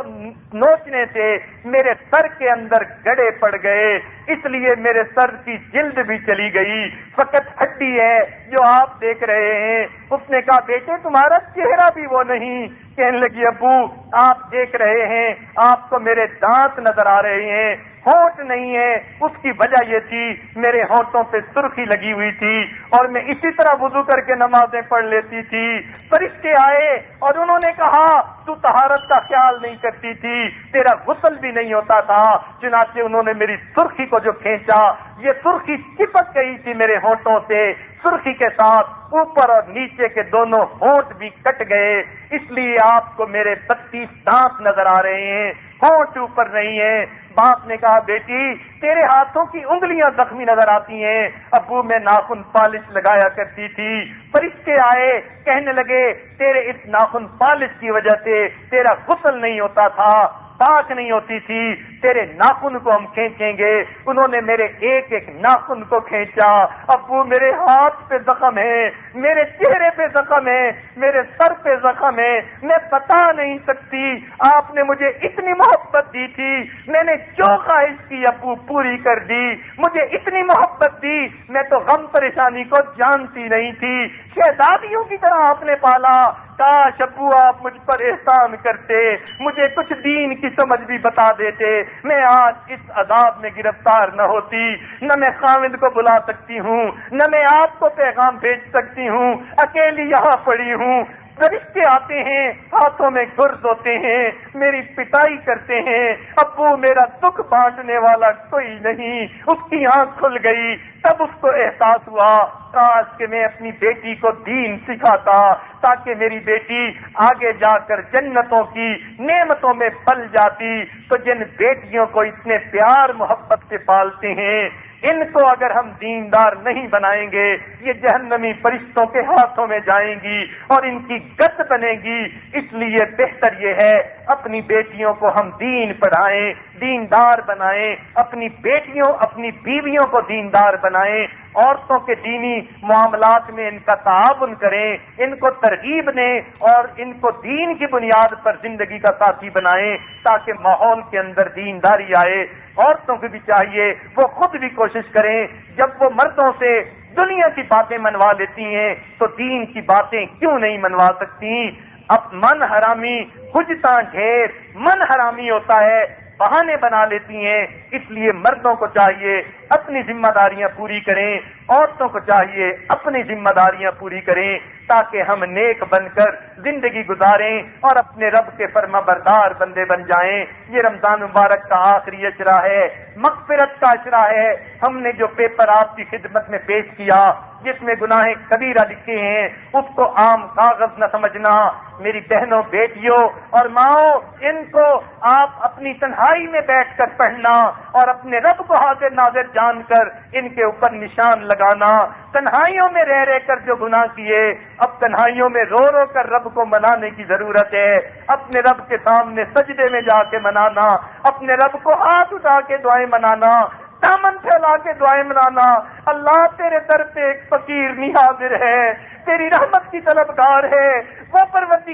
نوچنے سے میرے سر کے اندر گڑے پڑ گئے، اس لیے میرے سر کی جلد بھی چلی گئی، فقط ہڈی ہے جو آپ دیکھ رہے ہیں۔ اس نے کہا بیٹے تمہارا چہرہ بھی وہ نہیں۔ کہنے لگی ابو آپ دیکھ رہے ہیں آپ کو میرے دانت نظر آ رہے ہیں، ہونٹ نہیں ہے، اس کی وجہ یہ تھی میرے ہونٹوں پہ سرخی لگی ہوئی تھی اور میں اسی طرح وضو کر کے نمازیں پڑھ لیتی تھی۔ فرشتے آئے اور انہوں نے کہا تو طہارت کا خیال نہیں کرتی تھی، تیرا غسل بھی نہیں ہوتا تھا، چنانچہ انہوں نے میری سرخی کو جو کھینچا یہ سرخی چپک گئی تھی میرے ہونٹوں سے، سرخی کے ساتھ اوپر اور نیچے کے دونوں ہونٹ بھی کٹ گئے، اس لیے آپ کو میرے 32 دانت نظر آ رہے ہیں، ہونٹ اوپر نہیں ہے۔ باپ نے کہا بیٹی تیرے ہاتھوں کی انگلیاں زخمی نظر آتی ہیں، ابو میں ناخن پالش لگایا کرتی تھی۔ فرشتے آئے کہنے لگے تیرے اس ناخن پالش کی وجہ سے تیرا غسل نہیں ہوتا تھا، پاک نہیں ہوتی تھی، تیرے ناخن کو ہم کھینچیں گے۔ انہوں نے میرے ایک ایک ناخن کو کھینچا، ابو میرے ہاتھ پہ زخم ہے، میرے چہرے پہ زخم ہے، میرے سر پہ زخم ہے، میں بتا نہیں سکتی آپ نے مجھے اتنی محبت دی تھی، میں نے جو خواہش کی ابو پوری کر دی، مجھے اتنی محبت دی، میں تو غم پریشانی کو جانتی نہیں تھی، شہزادیوں کی طرح آپ نے پالا، کاش ابو آپ مجھ پر احسان کرتے، مجھے کچھ دین کی سمجھ بھی بتا دیتے، میں آج اس عذاب میں گرفتار نہ ہوتی، نہ میں خاوند کو بلا سکتی ہوں، نہ میں آپ کو پیغام بھیج سکتی ہوں، اکیلی یہاں پڑی ہوں۔ فرشتے آتے ہیں ہاتھوں میں گرز ہوتے ہیں، میری پٹائی کرتے ہیں، ابو میرا دکھ بانٹنے والا کوئی نہیں۔ اس کی آنکھ کھل گئی، تب اس کو احساس ہوا کاش کہ میں اپنی بیٹی کو دین سکھاتا تاکہ میری بیٹی آگے جا کر جنتوں کی نعمتوں میں پل جاتی۔ تو جن بیٹیوں کو اتنے پیار محبت سے پالتے ہیں ان کو اگر ہم دیندار نہیں بنائیں گے یہ جہنمی فرشتوں کے ہاتھوں میں جائیں گی اور ان کی گت بنے گی۔ اس لیے بہتر یہ ہے اپنی بیٹیوں کو ہم دین پڑھائیں، دیندار بنائیں، اپنی بیٹیوں اپنی بیویوں کو دیندار بنائیں، عورتوں کے دینی معاملات میں ان کا تعاون کریں، ان کو ترغیب دیں اور ان کو دین کی بنیاد پر زندگی کا ساتھی بنائیں تاکہ ماحول کے اندر دینداری آئے۔ عورتوں کو بھی چاہیے وہ خود بھی کوشش کریں، جب وہ مردوں سے دنیا کی باتیں منوا لیتی ہیں تو دین کی باتیں کیوں نہیں منوا سکتی؟ اب من حرامی حجتاں ڈھیر، من حرامی ہوتا ہے، بہانے بنا لیتی ہیں، اس لیے مردوں کو چاہیے اپنی ذمہ داریاں پوری کریں، عورتوں کو چاہیے اپنی ذمہ داریاں پوری کریں تاکہ ہم نیک بن کر زندگی گزاریں اور اپنے رب کے فرما بردار بندے بن جائیں۔ یہ رمضان مبارک کا آخری اشرا ہے، مغفرت کا اشرا ہے۔ ہم نے جو پیپر آپ کی خدمت میں پیش کیا جس میں گناہ کبیرہ لکھے ہیں اس کو عام کاغذ نہ سمجھنا، میری بہنوں بیٹیوں اور ماؤں، ان کو آپ اپنی تنہائی میں بیٹھ کر پڑھنا اور اپنے رب کو حاضر ناظر جان کر ان کے اوپر نشان لگانا۔ تنہائیوں میں رہ کر جو گناہ کیے اب تنہائیوں میں رو رو کر رب کو منانے کی ضرورت ہے، اپنے رب کے سامنے سجدے میں جا کے منانا، اپنے رب کو ہاتھ اٹھا کے دعائیں منانا، دامن پھیلا کے دعائیں منانا۔ اللہ تیرے در پہ ایک فقیر نہیں حاضر ہے، تیری رحمت کی طلبگار ہے، وہ پروردگار